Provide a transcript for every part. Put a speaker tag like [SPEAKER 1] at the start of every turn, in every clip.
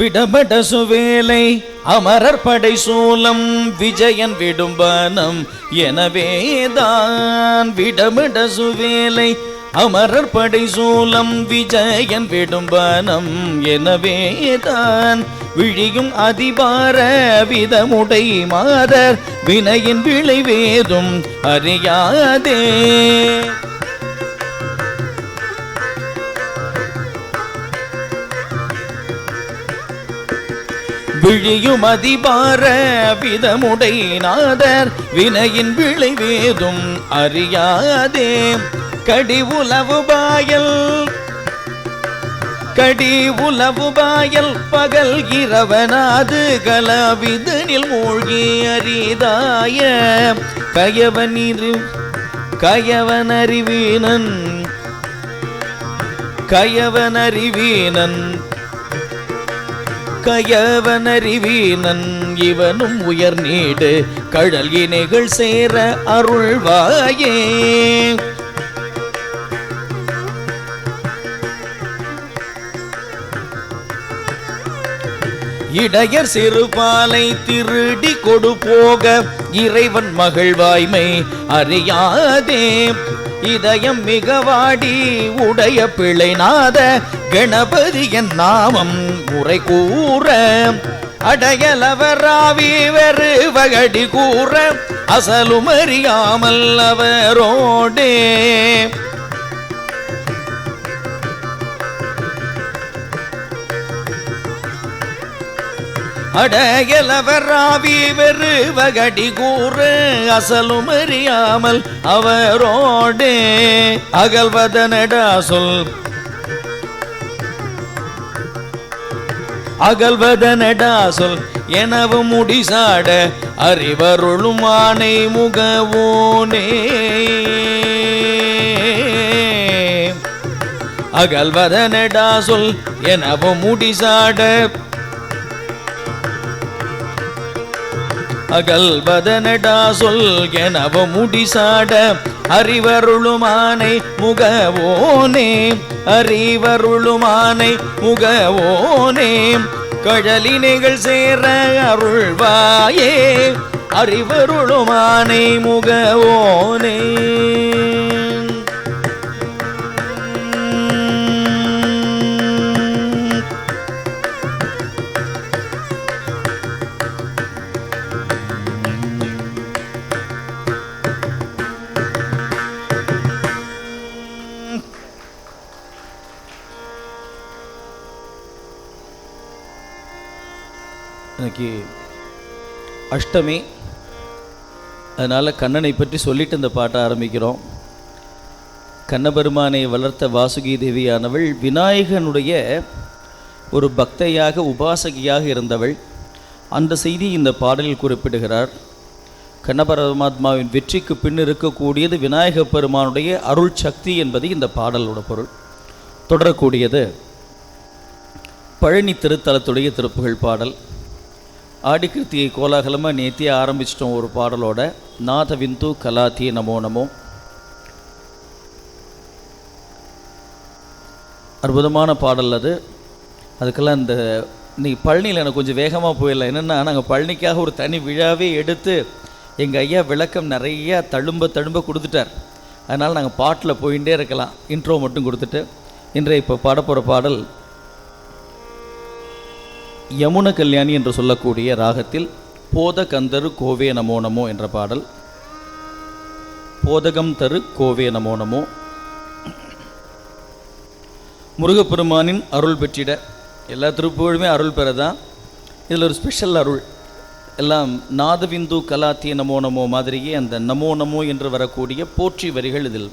[SPEAKER 1] விடபட சுவேலை அமரர் படை சூலம் விஜயன் விடும்பனம் எனவேதான் விடபட சுவேலை அமரர் படை சூலம் விஜயன் விடும்பனம் எனவேதான் விழியும் அதிபார விதமுடை மாதர் வினையின் விளைவேதும் அறியாதே விழியும் அதிபார விதமுடை நாதர் வினையின் விளைவேதும் அறியாதே கடி உலவு பாயல் பகல் இரவனாது கலவிதனில் மூழ்கி அரிதாய கயவனறிவீனன் இவனும் உயர் நீடு கடல் இணைகள் சேர அருள்வாயே இடையர் சிறுபாலை திருடி கொடு போக இறைவன் மகிழ்வாய்மை அறியாதே இதயம் மிகவாடி உடைய பிள்ளைநாத கணபதியின் நாமம் முறை கூற அடையலவராவி வெறு வகடி கூற அசலுமறியாமல் அவரோடே அடையலவராவி வெறு வகடி கூற அசலுமறியாமல் அவரோடே அகல்வதனடா சொல் எனவும் முடிசாட அறிவருளும் ஆணை முகவோனே அகல்வதனடா சொல் எனவும் முடிசாட அகல்வதனடா சொல் எனவும் முடிசாட அறிவருளுமானை முகவோனே அறிவருளுமானை முகவோனே கழலினைகள் சேர அருள்வாயே அறிவருளுமானை முகவோனே இன்னைக்கு அஷ்டமி, அதனால் கண்ணனை பற்றி சொல்லிட்டு இந்த பாட்டை ஆரம்பிக்கிறோம். கண்ணபெருமானை வளர்த்த வாசுகி தேவியானவள் விநாயகனுடைய ஒரு பக்தையாக உபாசகியாக இருந்தவள். அந்த செய்தி இந்த பாடலில் குறிப்பிடுகிறார். கண்ணபரமாத்மாவின் வெற்றிக்கு பின் இருக்கக்கூடியது விநாயக பெருமானுடைய அருள் சக்தி என்பது இந்த பாடலோட பொருள். தொடரக்கூடியது பழனி திருத்தலத்துடைய திருப்புகழ் பாடல். ஆடிக்கிருத்தியை கோலாகலமாக நேத்தியே ஆரம்பிச்சிட்டோம் ஒரு பாடலோட. நாதவிந்து கலாத்திய நமோ நமோ. அற்புதமான பாடல் அது. அதுக்கெல்லாம் இந்த இன்னைக்கு பழனியில் எனக்கு கொஞ்சம் வேகமாக போயிடலாம். என்னென்னா, நாங்கள் பழனிக்காக ஒரு தனி விழாவே எடுத்து எங்கள் ஐயா விளக்கம் நிறையா தழும்ப கொடுத்துட்டார். அதனால் நாங்கள் பாட்டில் போயிட்டே இருக்கலாம். இன்ட்ரோ மட்டும் கொடுத்துட்டு இன்றைய இப்போ பாடப்போகிற பாடல் யமுன கல்யாணி என்று சொல்லக்கூடிய ராகத்தில் போதகம் தரு கோவே நமோ நமோ என்ற பாடல். போதகம் தரு கோவே நமோ நமோ. முருகப்பெருமானின் அருள் பெற்றிட எல்லா திருப்புகழுமே அருள் பெறதான். இதில் ஒரு ஸ்பெஷல் அருள் எல்லாம் நாதவிந்து கலாத்திய நமோ நமோ மாதிரியே அந்த நமோ நமோ என்று வரக்கூடிய போற்றி வரிகள் இதில்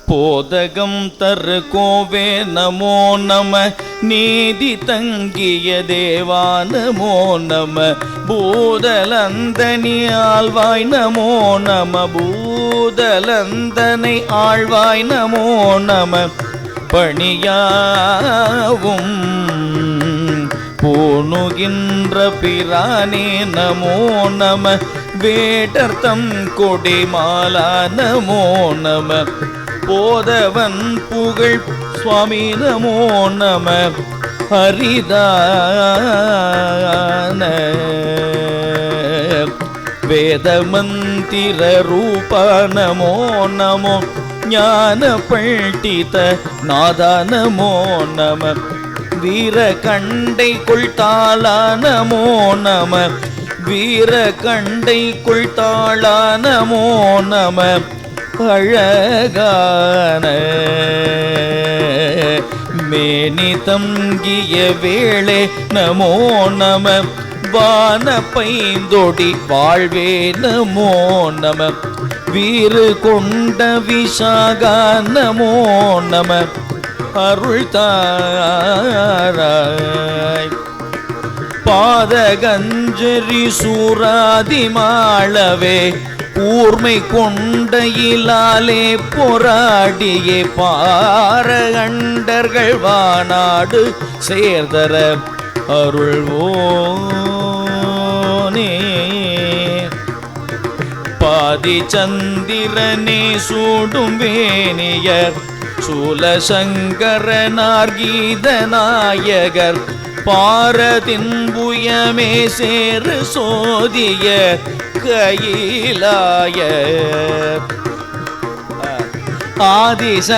[SPEAKER 1] போதகம் தரு கோவே நமோ நம நீதி தங்கிய தேவா நமோ நம பூதலந்தனி ஆழ்வாய் நமோ நம பூதலந்தனை ஆழ்வாய் நமோ நம பணியாவும் பூணுகின்ற பிரானே நமோ நம வேடர்த்தம் கொடி மாலா நமோ நம போதவன் புகழ் சுவாமி நமோ நம ஹரிதான வேத மந்திர ரூப நமோ நமோ ஞான பண்டித நாதா நமோ நம வீர கண்டை கொள்தாளா நமோ நம வீர கண்டை கொள்தாளா நமோ நம அழகான மேனி தங்கிய வேளே நமோ நம வான பைந்தொடி வாழ்வே நமோ நம வீறு கொண்ட விஷாகா நமோ நம அருள் தாராய் பாதகஞ்சரி சூராதி மாளவே கூர்மை கொண்ட இலாலே போராடியே பாரகண்டர்கள் வானாடு சேர்தர அருள்வோனே பாதி சந்திரனே சூடும் வேணியர் சூலசங்கரனார் கீத நாயகர் பாரதின் புயமே சேரு சோதிய கையிலாய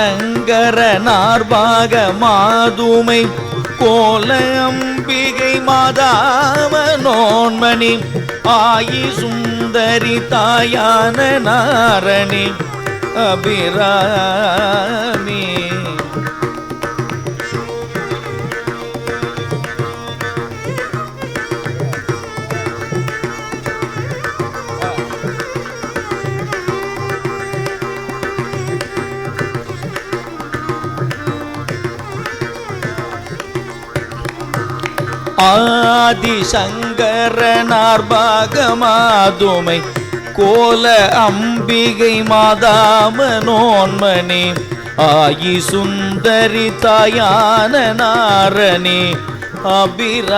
[SPEAKER 1] ஆதிசங்கரனார் பாக மாதுமை கோல அம்பிகை மாதாமனோன்மணி ஆயி சுந்தரி தாயான நாரணி அபிராமி ஆதிசங்கரனார் பாகமாதுமை கோல அம்பிகை மாதாமனோன்மணி ஆயி சுந்தரி தாயான நாரணி அபிராமி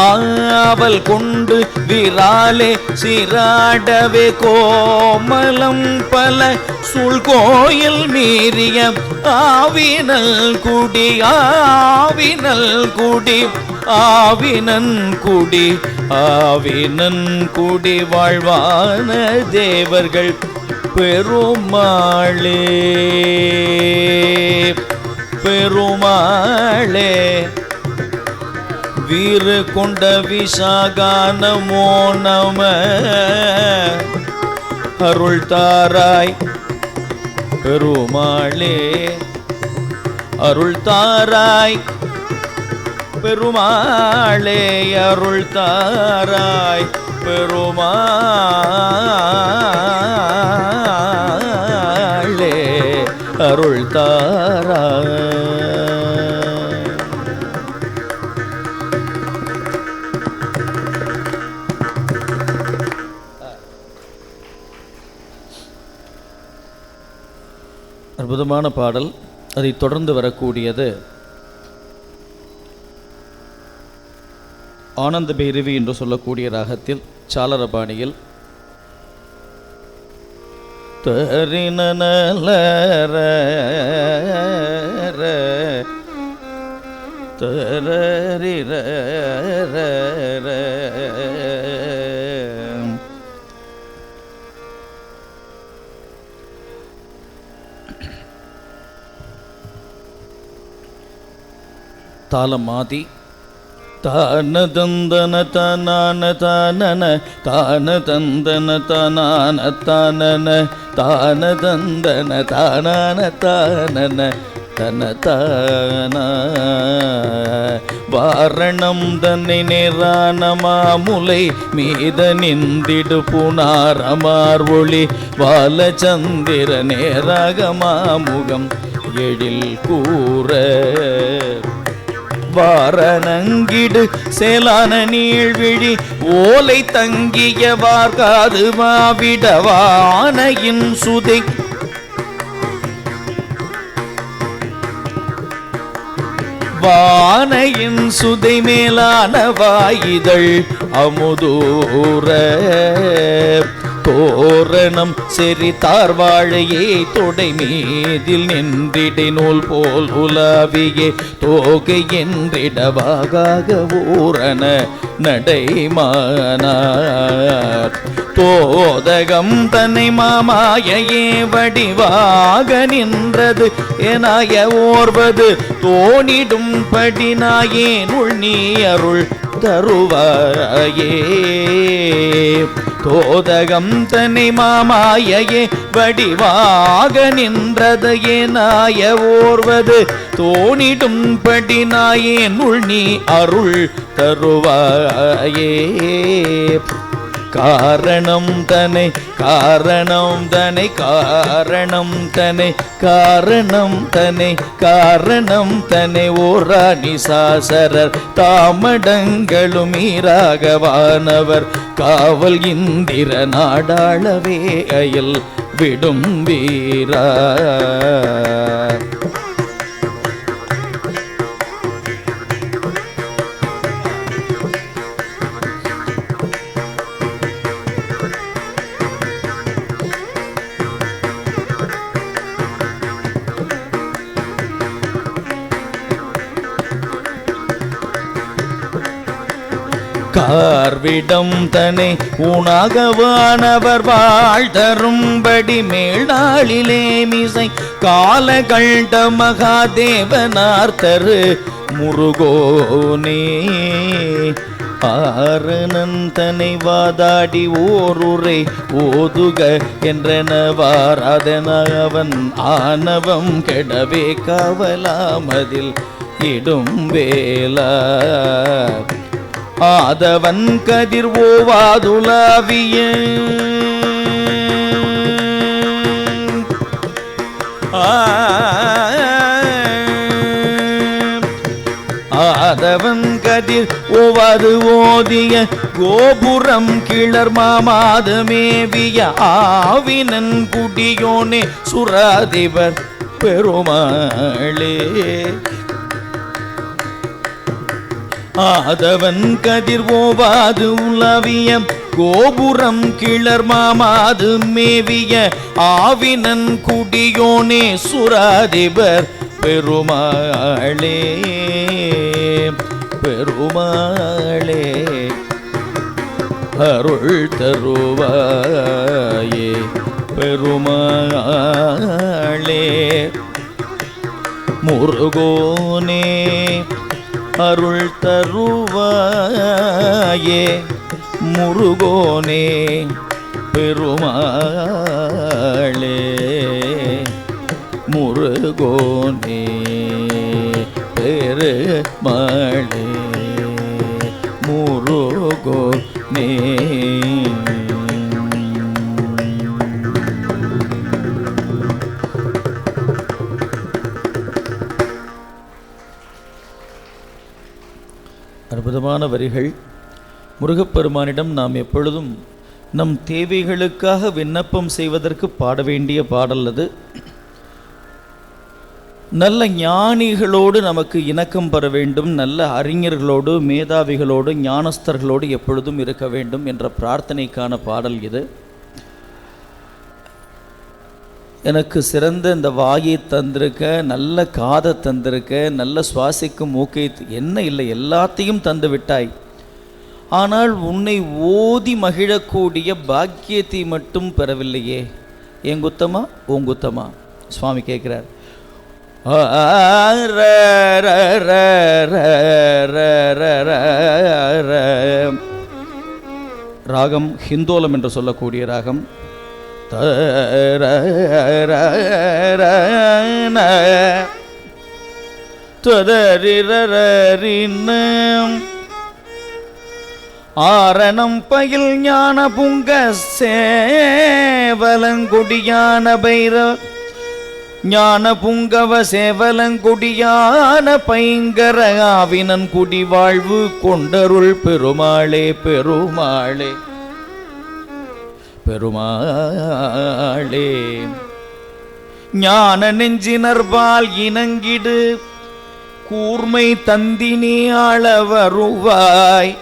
[SPEAKER 1] ஆவல் கொண்டு விராலே சிராடவே கோமலம் பல சூழ்கோயில் மீறிய ஆவினல் குடி ஆவினல் குடி ஆவினன் குடி ஆவினன் குடி வாழ்வான தேவர்கள் பெருமாளே பெருமாளே வீறு கொண்ட விஷாகா நமோ நம அருள் தாராய் பெருமாளே அருள் தாராய் பெருமாளே அருள் தாராய் பெருமாளே அருள் தாராய். அற்புதமான பாடல். அதை தொடர்ந்து வரக்கூடியது ஆனந்த பைரவி என்று சொல்லக்கூடிய ராகத்தில் சாளரபாணியில் தரினல தரரிர தாளம் ஆதி தான தந்தன தான தானன தான தந்தன தான தானன தான தந்தன தான தானன தன தான வாரணம் தன்னை நேரான மாமுலை மீத நின்றிடு புனாரமார் ஒளி வாலச்சந்திர நேராக மாமுகம் எழில் கூற வாரணங்கிடு சேலான நீழ்விழி ஓலை தங்கிய வார்காது மாவிடவானையின் சுதை வானையின் சுதை மேலான வாயிதழ் அமுதூர தோரணம் செறி தார்வாழையே தொடை மீதில் நின்றிடை நூல் போல் உலாவியே தோகை என்றிடவாக ஊரண நடைமானார் தோதகம் தன்னை மாமாயையே வடிவாக நின்றது எனாய ஓர்வது தோணிடும் படினாயேன் உள் நீ அருள் தருவாயே தோதகம் தன்னை மாமாயையே வடிவாக நின்றது எனாய ஓர்வது தோணிடும் படினாயேன் உள் நீ அருள் தருவாயே காரணம் தனை காரணம் தனை காரணம் தனை காரணம் தனை காரணம் தனை ஓராணி சாசரர் தாமடங்களும் ஈராகவானவர் காவல் இந்திர நாடாளவே அயல் விடும் வீரா கார்விடம் தனை உணாகவானவர் வாழ்தரும்படி மேலாளிலே மிசை காலகண்ட மகாதேவனார்த்தரு முருகோனே ஆரணன் தனை வாதாடி ஓருரை ஓதுக என்றனவாராதன அவன் ஆணவம் கெடவே காவலாமதில் இடும் வேலா ஆதவன் கதிர் ஓவாதுலாவிய ஆதவன் கதிர் ஓவாது ஓதிய கோபுரம் கிளர் மாமாது மேவிய ஆவினன் குடியோனே சுராதிபர் பெருமாளே ஆதவன் கதிர் ஓவாது உலவிய கோபுரம் கிளர் மாமாது மேவிய ஆவினன் குடியோனே சுராதிபர் பெருமாளே பெருமாளே அருள் தருவாயே பெருமாளே முருகோனே அருள் தருவாயே முருகோனே பெருமாளே முருகோனே பெருமாளே முருகோனே அற்புதமான வரிகள். முருகப்பெருமானிடம் நாம் எப்பொழுதும் நம் தேவைகளுக்காக விண்ணப்பம் செய்வதற்கு பாட வேண்டிய பாடல் அது. நல்ல ஞானிகளோடு நமக்கு இணக்கம் பெற வேண்டும், நல்ல அறிஞர்களோடு மேதாவிகளோடு ஞானஸ்தர்களோடு எப்பொழுதும் இருக்க வேண்டும் என்ற பிரார்த்தனைக்கான பாடல் இது. எனக்கு சிறந்த இந்த வாயை தந்திருக்க, நல்ல காதை தந்திருக்க, நல்ல சுவாசிக்கும் மூக்கை என்ன இல்லை எல்லாத்தையும் தந்து விட்டாய். ஆனால் உன்னை ஓதி மகிழக்கூடிய பாக்கியத்தை மட்டும் பெறவில்லையே. ஏன் குத்தமா உன் குத்தமா? சுவாமி கேட்கிறார். ராகம் ஹிந்தோலம் என்று சொல்லக்கூடிய ராகம். ஆரணம் பயில் ஞான புங்க சேவலங்குடியான பைரவ ஞான புங்கவ சேவலங்குடியான பைங்கர ஆவினன் குடி வாழ்வு கொண்டருள் பெருமாளே பெருமாளே பெருமாளே. ஞான நெஞ்சினர்பால் இணங்கிடு கூர்மை தந்தினி ஆள வருவாய்,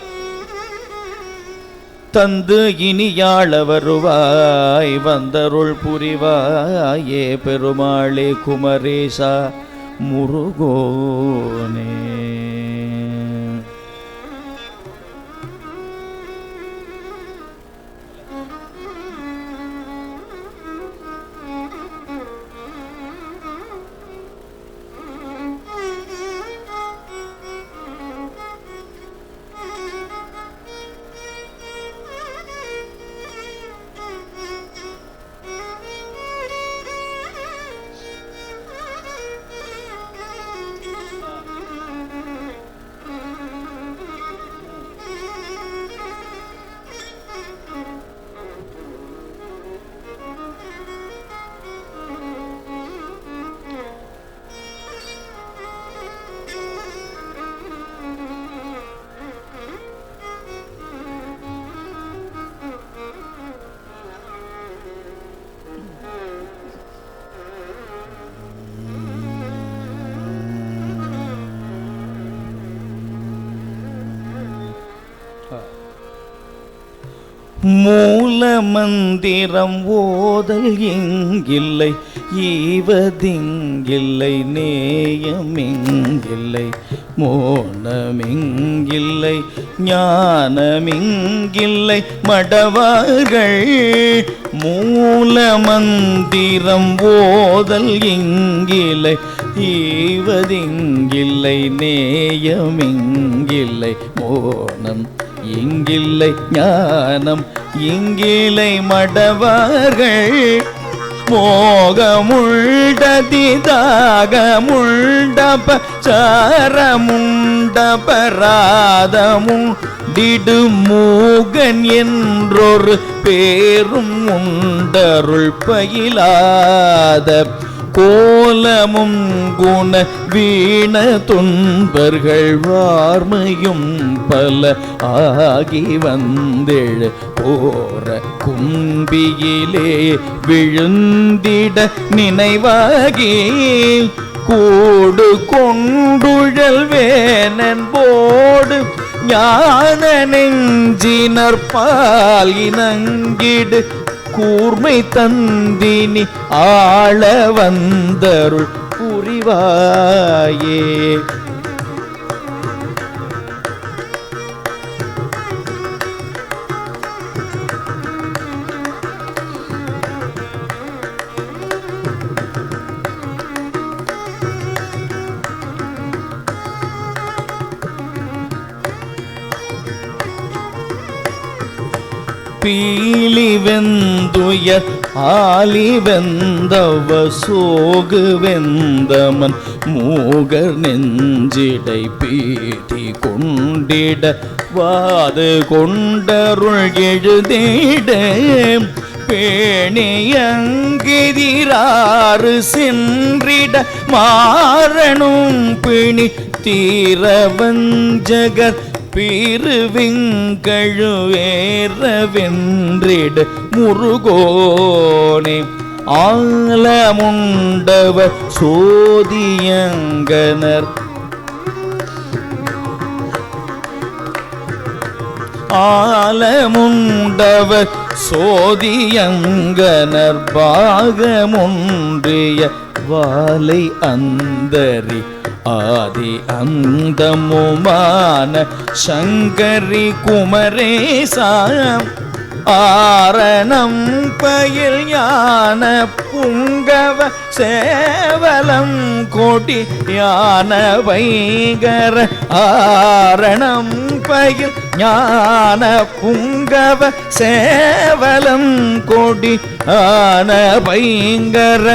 [SPEAKER 1] தந்து இனியாள வருவாய், வந்தருள் புரிவாயே பெருமாளே குமரேசா முருகோனே. மூல மந்திரம் ஓதல் எங்கில்லை, ஈவதிங்கில்லை, நேயமிங்கில்லை, மோனமிங்கில்லை, ஞானமிங்கில்லை மடவார்கள். மூல மந்திரம் ஓதல் எங்கில்லை, ஈவதிங்கில்லை, நேயமிங்கில்லை, மோனம் இங்கில்லை, ஞானம் இங்கில்லை மடவார்கள். மோகமுண்டதி தாகமுண்டப சாரமுண்டபராதமுண்டிடு மூகன் என்றொரு பேரும் உண்டருள் பயிலாத கோலமும் குண வீண துன்பர்கள் வார்மையும் பல ஆகி வந்தெழு போற கும்பியிலே விழுந்திட நினைவாகி கூடு கொண்டுழல் வேனன்போடு ஞான நெஞ்சினற்பால் இனங்கிடு கூர்மை தந்தினி ஆள வந்தருள் புரிவாயே. பீலி வெந்துய ஆலி வெந்தவ சோகு வெந்தமன் மூகர் நெஞ்சிடை பீதி கொண்டிட வாது கொண்டருள் எழுதிட பேணியங்கிதிராறு சென்றிட மாறனும் பிணி தீரவஞ்சகர் பீருவிங்கழுவேறவென்றிட முருகோனே. ஆலமுண்டவ சோதியங்கனர் ஆலமுண்டவ சோதியங்கனர் பாகமுன்றிய வாலை அந்தரி ஆதி அந்தமுமான சங்கரி குமரேசாம் ஆரணம் பயில் ஞான புங்கவ சேவலம் கொடி ஞான வைகர ஆரணம் பயில் ஞான புங்கவ சேவலம் கொடி ஞான வைகர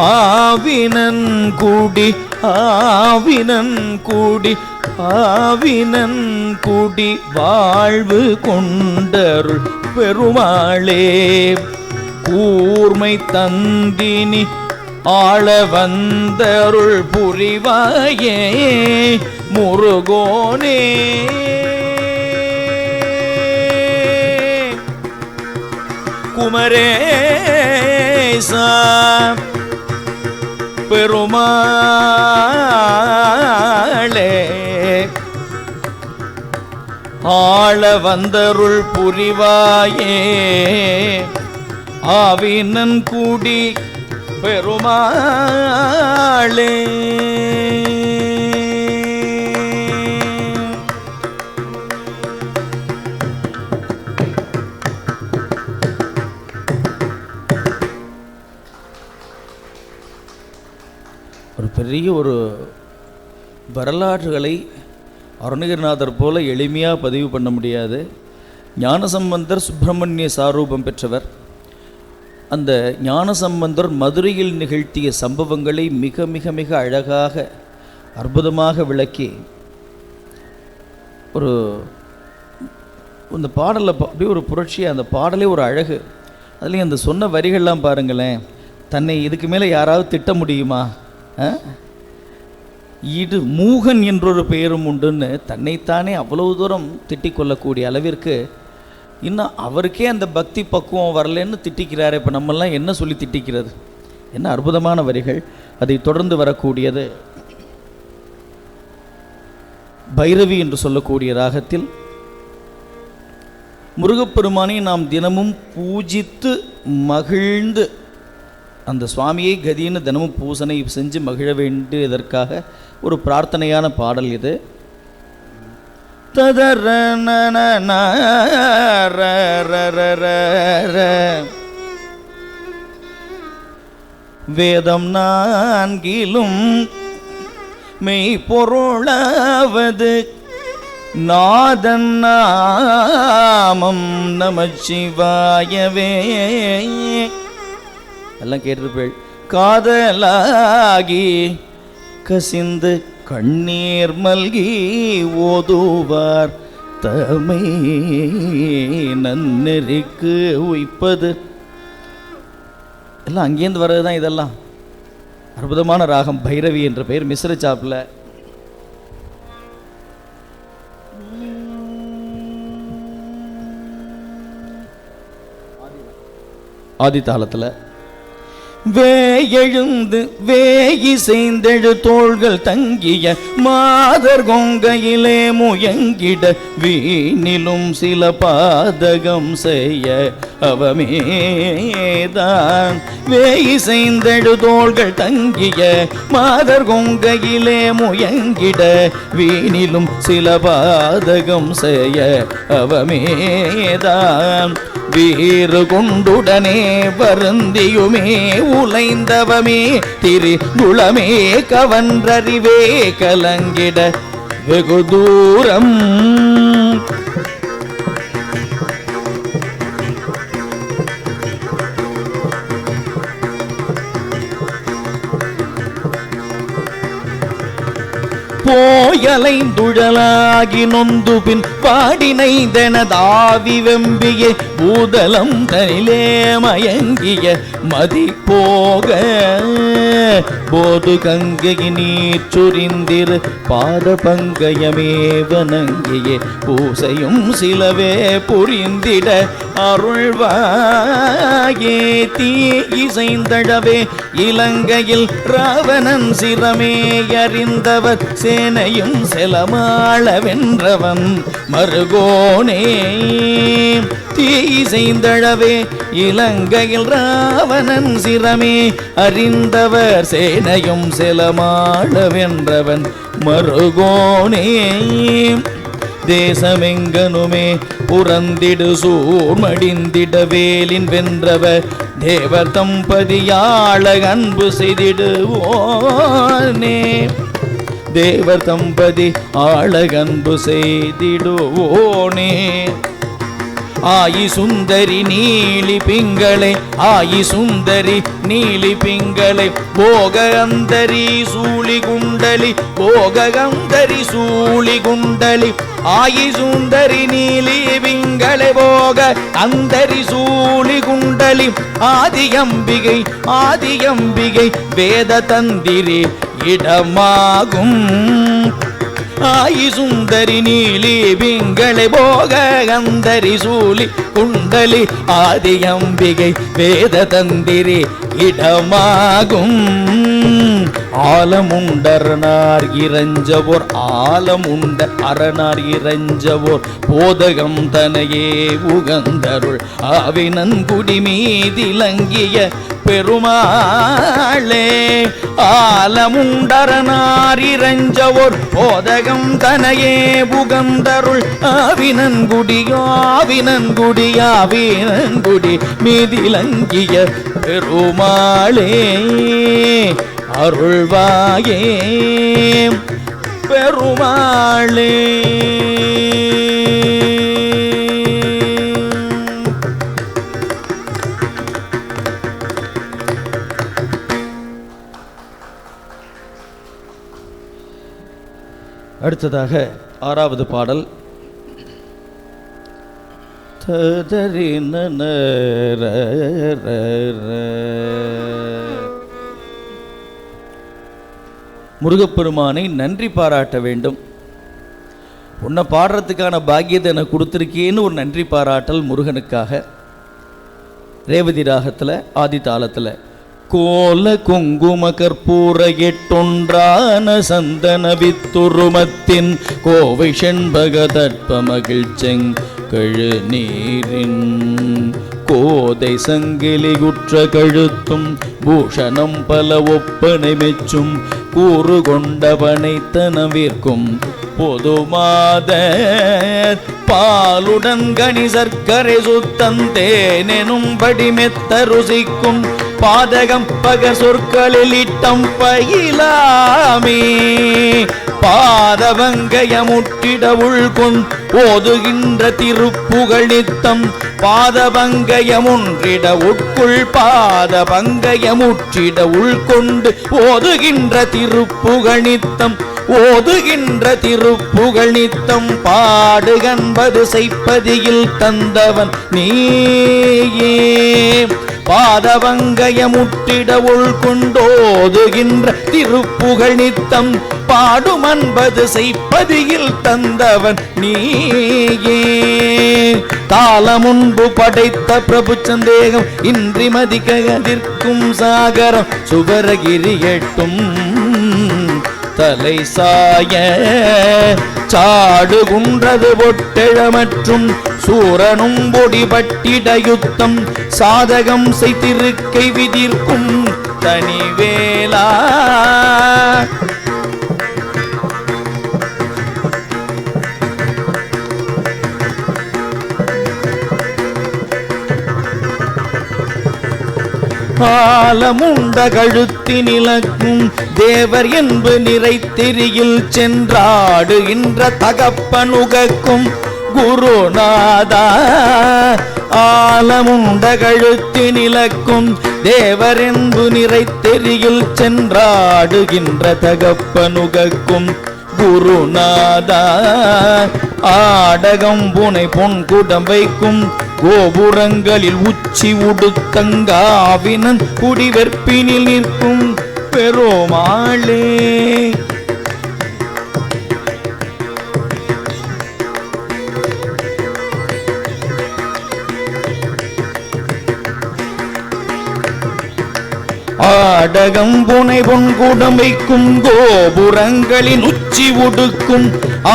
[SPEAKER 1] ஆவினன் கூடி ஆவினன் கூடி ஆவினன் கூடி வாழ்வு கொண்டருள் பெருமாளே. கூர்மை தந்தினி ஆள வந்தருள் புரிவாயே முருகோனே. குமரேசா பெருமாளே ஆள வந்தருள் புரிவாயே ஆவினன் கூடி பெருமாளே. ஒரு பெரிய வரலாற்றுகளை அருணகிரிநாதர் போல எளிமையாக பதிவு பண்ண முடியாது. ஞானசம்பந்தர் சுப்பிரமணிய சாரூபம் பெற்றவர். அந்த ஞானசம்பந்தர் மதுரையில் நிகழ்த்திய சம்பவங்களை மிக மிக மிக அழகாக அற்புதமாக விளக்கி இந்த பாடலை அப்படியே ஒரு புரட்சியாக, அந்த பாடலே ஒரு அழகு. அதுலேயும் அந்த சொன்ன வரிகள்லாம் பாருங்களேன். தன்னை இதுக்கு மேலே யாராவது திட்ட முடியுமா? இது மூகன் என்றொரு பெயரும் உண்டுன்னு தன்னைத்தானே அவ்வளவு தூரம் திட்டிக் கொள்ளக்கூடிய அளவிற்கு இன்னும் அவருக்கே அந்த பக்தி பக்குவம் வரலன்னு திட்டிக்கிறாரு. இப்போ நம்மெல்லாம் என்ன சொல்லி திட்டிக்கிறது? என்ன அற்புதமான வரிகள். அதை தொடர்ந்து வரக்கூடியது பைரவி என்று சொல்லக்கூடிய ராகத்தில் முருகப்பெருமானை நாம் தினமும் பூஜித்து மகிழ்ந்து அந்த சுவாமியை கதின்னு தினமும் பூசனை செஞ்சு மகிழ வேண்டியதற்காக ஒரு பிரார்த்தனையான பாடல் இது. ததர வேதம் நான்கிலும் மெய்ப்பொருளாவது நாதன் நாமம் நமச்சிவாயவே. எல்லாம் கேட்டிருப்பேள். காதலாகி கசிந்து கண்ணீர் மல்கி ஓதுவார் தமை நன்னெறிக்கு உய்ப்பது. எல்லாம் அங்கேருந்து வர்றது தான். இதெல்லாம் அற்புதமான ராகம் பைரவி என்ற பெயர். மிஸ்ர சாப்பில் ஆதி தாளத்தில் வேயெழுந்து வேயி செய்தெழு தோள்கள் தங்கிய மாதர் கொங்கையிலே முயங்கிட வீணிலும் சில பாதகம் செய்ய அவமேதான். வேயி செய்தெழு தோள்கள் தங்கிய மாதர் கொங்கையிலே முயங்கிட வீணிலும் சில பாதகம் செய்ய அவமேதான். வீறு கொண்டுடனே வருந்தியுமே உலைந்தவமே திரிகுளமே கவன்றறிவே கலங்கிட வெகு தூரம். போயலைந்துழலாகி நொந்து பின் பாடினை தெனதாவி வெம்பிய பூதலம் தனிலே மயங்கிய மதி போக போது கங்கை நீர் சுரிந்திரு பாத பங்கயமே வணங்கிய பூசையும் சிலவே புரிந்திட அருள்வாயே. தீ இசைந்தழவே இலங்கையில் ராவணன் சிரமே அறிந்தவர் சேனையும் செலமாள வென்றவன் மருகோனே. தீ இசைந்தழவே இலங்கையில் ராவணன் சிரமே அறிந்தவர் சேனையும் செலமாள வென்றவன் மருகோனே. தேசமெங்கனுமே புறந்திடு சூர்மடிந்திட வேலின் வென்றவர் தேவர் தம்பதியாள அன்பு செய்திடுவோனே. தேவர் தம்பதி ஆளகன்பு செய்திடுவோனே. ஆயி சுந்தரி நீலி பிங்களை ஆயி சுந்தரி நீலி பிங்களை போக அந்தரி சூழி குண்டலி போக அந்தரி சூழி குண்டலி ஆயி சுந்தரி நீலி பிங்களை போக அந்தரி சூழி குண்டலி ஆதியம்பிகை ஆதியம்பிகை வேத தந்திரி இடமாகும். ஆயி சுந்தரி நீலி பிங்களை போக அந்தரி சூலி குண்டலி ஆதியம்பிகை வேத தந்திரி இடமாகும். ஆலமுண்டரனார் இறைஞ்சவோர் ஆலமுண்ட அரணார் இறைஞ்சவோர் போதகம் தனையே உகந்தருள் ஆவினன்குடி மீதிலங்கிய பெருமாளே. ஆலமுண்டரனார் இறைஞ்சவோர் போதகம் தனையே உகந்தருள் ஆவினன்குடி ஆவினன்குடி ஆவினன்குடி மீதிலங்கிய பெருமாளே. அருள்வாயே பெருமாளே. அடுத்ததாக 6வது பாடல். முருகப்பெருமானை நன்றி பாராட்ட வேண்டும். உன்னை பாடுறதுக்கான பாக்கியத்தை எனக்கு கொடுத்துருக்கேன்னு ஒரு நன்றி பாராட்டல் முருகனுக்காக. ரேவதி ராகத்தில் ஆதி தாளத்தில் கோல குங்கும கற்பூர எட்டொன்றான சந்தன வித்துருமத்தின் கோவை செண்பக தட்ப மகிழ்ச்செங் கழு நீரின் கோதை சங்கிலி குற்ற கழுத்தும் பூஷணம் பல ஒப்பனை மெச்சும் கூறு கொண்டவனை தனவிற்கும் பொதுமாத பாலுடன் கனி சர்க்கரை சுத்தந்தேனும் படி மெத்த ருசிக்கும் பாதகம் பக சொற்களில் இட்டம் பயிலாமே. பாதவங்கயமுற்றிட உள்கொண் ஓதுகின்ற திருப்புகழ் நித்தம் பாதவங்கயமுன்றிட உட்குள் பாதவங்கயமுற்றிட உள்கொண்டு ஓதுகின்ற திருப்புகழ் நித்தம் ஓதுகின்ற திருப்புகழ் நித்தம் பாடுகன்பது செய்ப்பதியில் தந்தவன் நீயே. பாதவங்கயமுற்றிட உள்கொண்டோதுகின்ற திருப்புகழ் நித்தம் பாடுமன்பது செய்ப்பதியில் தந்தவன் நீயே. காலமுன்பு படைத்த பிரபு சந்தேகம் இன்றி மதிக்கதிர்க்கும் சாகரம் சுவரகிரி எட்டும் தலை சாய சாடுகுன்றது பொட்டெழமற்றும் சூரனும் பொடிபட்டிட யுத்தம் சாதகம் செய்திருக்கை விதிர்க்கும் தனிவேலா. ஆலமுண்ட கழுத்தினிலக்கும் தேவர் என்பு நிறைத்திரியில் சென்றாடுகின்ற தகப்பனுகக்கும் குருநாதா. ஆலமுண்ட கழுத்தினிலக்கும் தேவர் என்பு நிறைத்தெரியில் சென்றாடுகின்ற தகப்பனுகக்கும் குருநாதா. ஆடகம் புனை பொன் குடம் வைக்கும் கோபுரங்களில் உச்சி உடுத்தங்காவினன் குடிவெற்பினில் நிற்கும் பெருமாளே. ஆடகம் புனை பொன்குடம் வைக்கும் கோபுரங்களின் உச்சி உடுக்கும்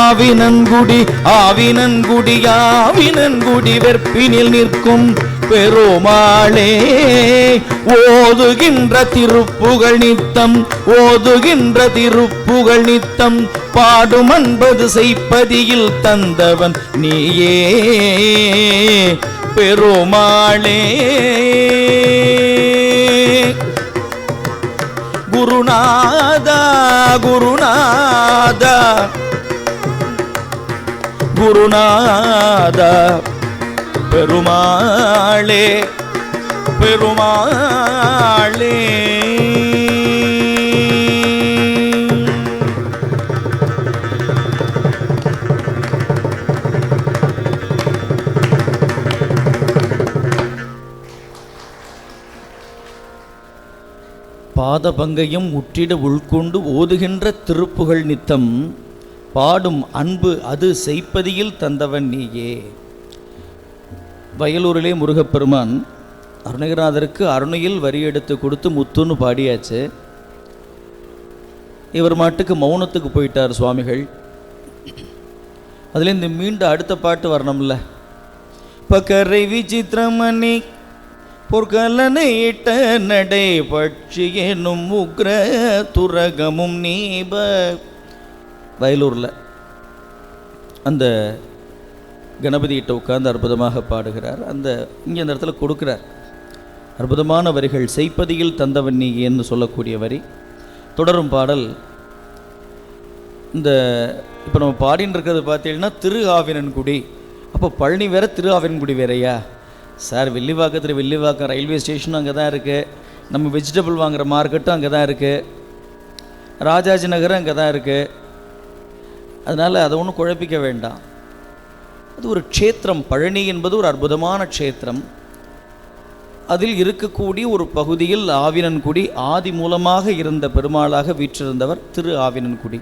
[SPEAKER 1] ஆவினன்குடி ஆவினன்குடி ஆவினன்குடி வெற்பினில் நிற்கும் பெருமாளே. ஓதுகின்ற திருப்புகழ் நித்தம் ஓதுகின்ற திருப்புகழ் நித்தம் பாடும் அன்பது செய்ப்பதியில் தந்தவன் நீயே பெருமாளே. குருநாதா குருநாதா குருநாதா பெருமாளே பெருமாளே. பாதபங்கையும் முற்றிட உள்கொண்டு ஓதுகின்ற திருப்புகழ் நித்தம் பாடும் அன்பு அது செய்ப்பதியில் தந்தவன் நீயே. வயலூரிலே முருகப்பெருமான் அருணகிரிநாதருக்கு அருணையில் வரி எடுத்து கொடுத்து முத்துன்னு பாடியாச்சு. இவர் மாட்டுக்கு மௌனத்துக்கு போயிட்டார் சுவாமிகள். அதுலேருந்து மீண்டும் அடுத்த பாட்டு வரணும்ல. பக்கரை விசித்திரமணி பொற்கலனை இட்ட நடை பட்சி எனும் உக்ர துரகமும் நீப. வயலூரில் அந்த கணபதியிட்ட உட்கார்ந்து அற்புதமாக பாடுகிறார். இங்கே அந்த இடத்துல கொடுக்குறார் அற்புதமான வரிகள். செய்ப்பதியில் தந்தவன் நீ என்று சொல்லக்கூடிய வரி. தொடரும் பாடல். இப்போ நம்ம பாடின்னு இருக்கிறது பார்த்தீங்கன்னா திரு ஆவினன்குடி. அப்போ பழனி வேற, திரு ஆவினன்குடி வேறையா சார்? வில்லிவாக்கம் ரயில்வே ஸ்டேஷனும் அங்கே தான் இருக்குது, நம்ம வெஜிடபிள் வாங்குகிற மார்க்கெட்டும் அங்கே தான் இருக்குது, ராஜாஜி நகரம் அங்கே தான் இருக்குது. அதனால் அதை ஒன்றும் குழப்பிக்க வேண்டாம். அது ஒரு க்ஷேத்திரம். பழனி என்பது ஒரு அற்புதமான க்ஷேத்திரம். அதில் இருக்கக்கூடிய ஒரு பகுதியில் ஆவினன்குடி ஆதி மூலமாக இருந்த பெருமாளாக வீற்றிருந்தவர் திரு ஆவினன்குடி.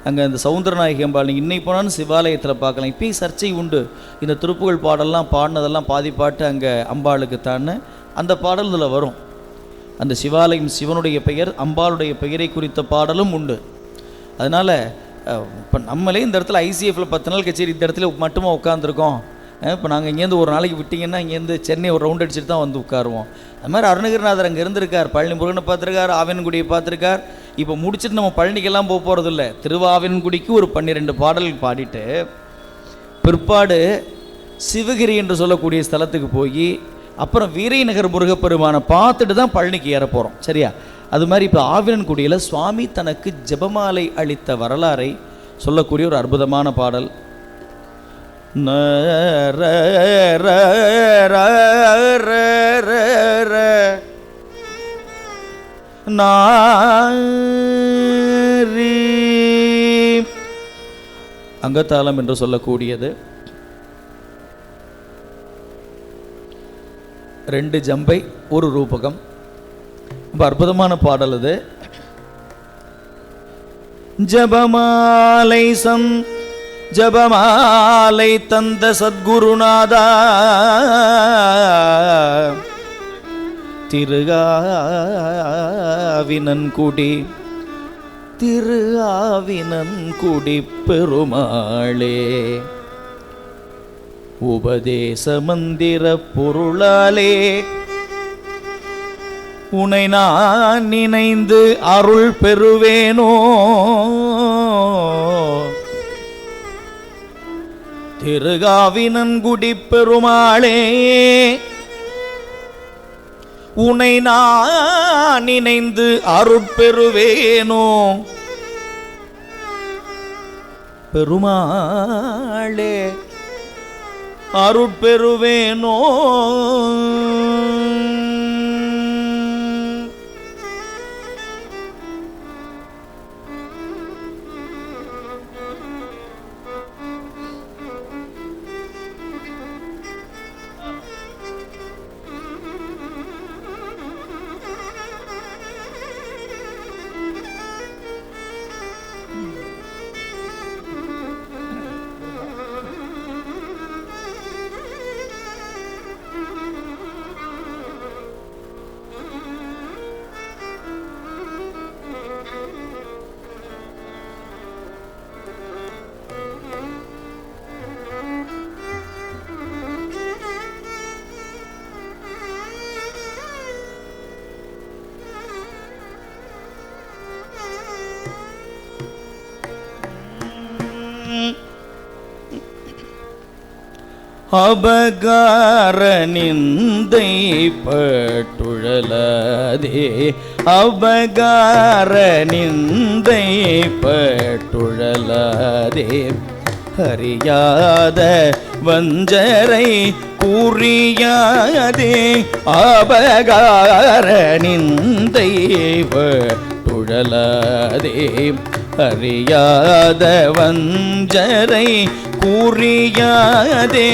[SPEAKER 1] அங்கே அந்த சவுந்தரநாயகி அம்பாள் நீங்கள் இன்னைக்கு போனாலும் சிவாலயத்தில் பார்க்கலாம். இப்போயும் சர்ச்சை உண்டு. இந்த திருப்புகழ் பாடல்லாம் பாடினதெல்லாம் பாதி பாட்டு அங்கே அம்பாளுக்கு தான்னு அந்த பாடல் இதில் வரும். அந்த சிவாலயம் சிவனுடைய பெயர், அம்பாளுடைய பெயரை குறித்த பாடலும் உண்டு. அதனால் இப்போ நம்மளே இந்த இடத்துல ஐசிஎஃப்ல 10 நாள் கச்சேரி இந்த இடத்துல மட்டுமா உட்காந்துருக்கோம். இப்போ நாங்கள் இங்கேருந்து ஒரு நாளைக்கு விட்டிங்கன்னா இங்கேருந்து சென்னை ஒரு ரவுண்ட் அடிச்சுட்டு தான் வந்து உட்காருவோம். அது மாதிரி அருணகிரிநாதர் அங்கே இருந்திருக்கார், பழனி முருகனை பார்த்துருக்கார், ஆவினன்குடியை பார்த்துருக்கார். இப்போ முடிச்சுட்டு நம்ம பழனிக்கெல்லாம் போக போகிறதில்ல. திருவாவினன்குடிக்கு ஒரு 12 பாடல்கள் பாடிட்டு பிற்பாடு சிவகிரி என்று சொல்லக்கூடிய ஸ்தலத்துக்கு போய் அப்புறம் வீரநகர் முருகப்பெருமானை பார்த்துட்டு தான் பழனிக்கு ஏற போகிறோம். சரியா? அது மாதிரி இப்போ ஆவினன்குடியில் சுவாமி தனக்கு ஜபமாலை அளித்த வரலாறை சொல்லக்கூடிய ஒரு அற்புதமான பாடல். அங்கத்தாளம் என்று சொல்லக்கூடியது 2 ஜம்பை 1 ரூபகம். ரொம்ப அற்புதமான பாடல் அது. ஜபமாலை தந்த சத்குருநாதா திரு ஆவினன்குடி பெருமாளே உபதேச மந்திர பொருளாலே உனை நான் நினைந்து அருள் பெறுவேனோ. திரு ஆவினன்குடி பெருமாளே உனை நான் நினைந்து அருட்பெறுவேனோ. பெருமாளே அருட்பெறுவேனோ. அபகார நிந்தை பட்டுழலாதே. அபகார நிந்தை பட்டுழலாதே. அறியாத வஞ்சரை கூறியாதே. அபகார நிந்தை பட்டுழலாதே. அறியாத வஞ்சரை கூறியாதே.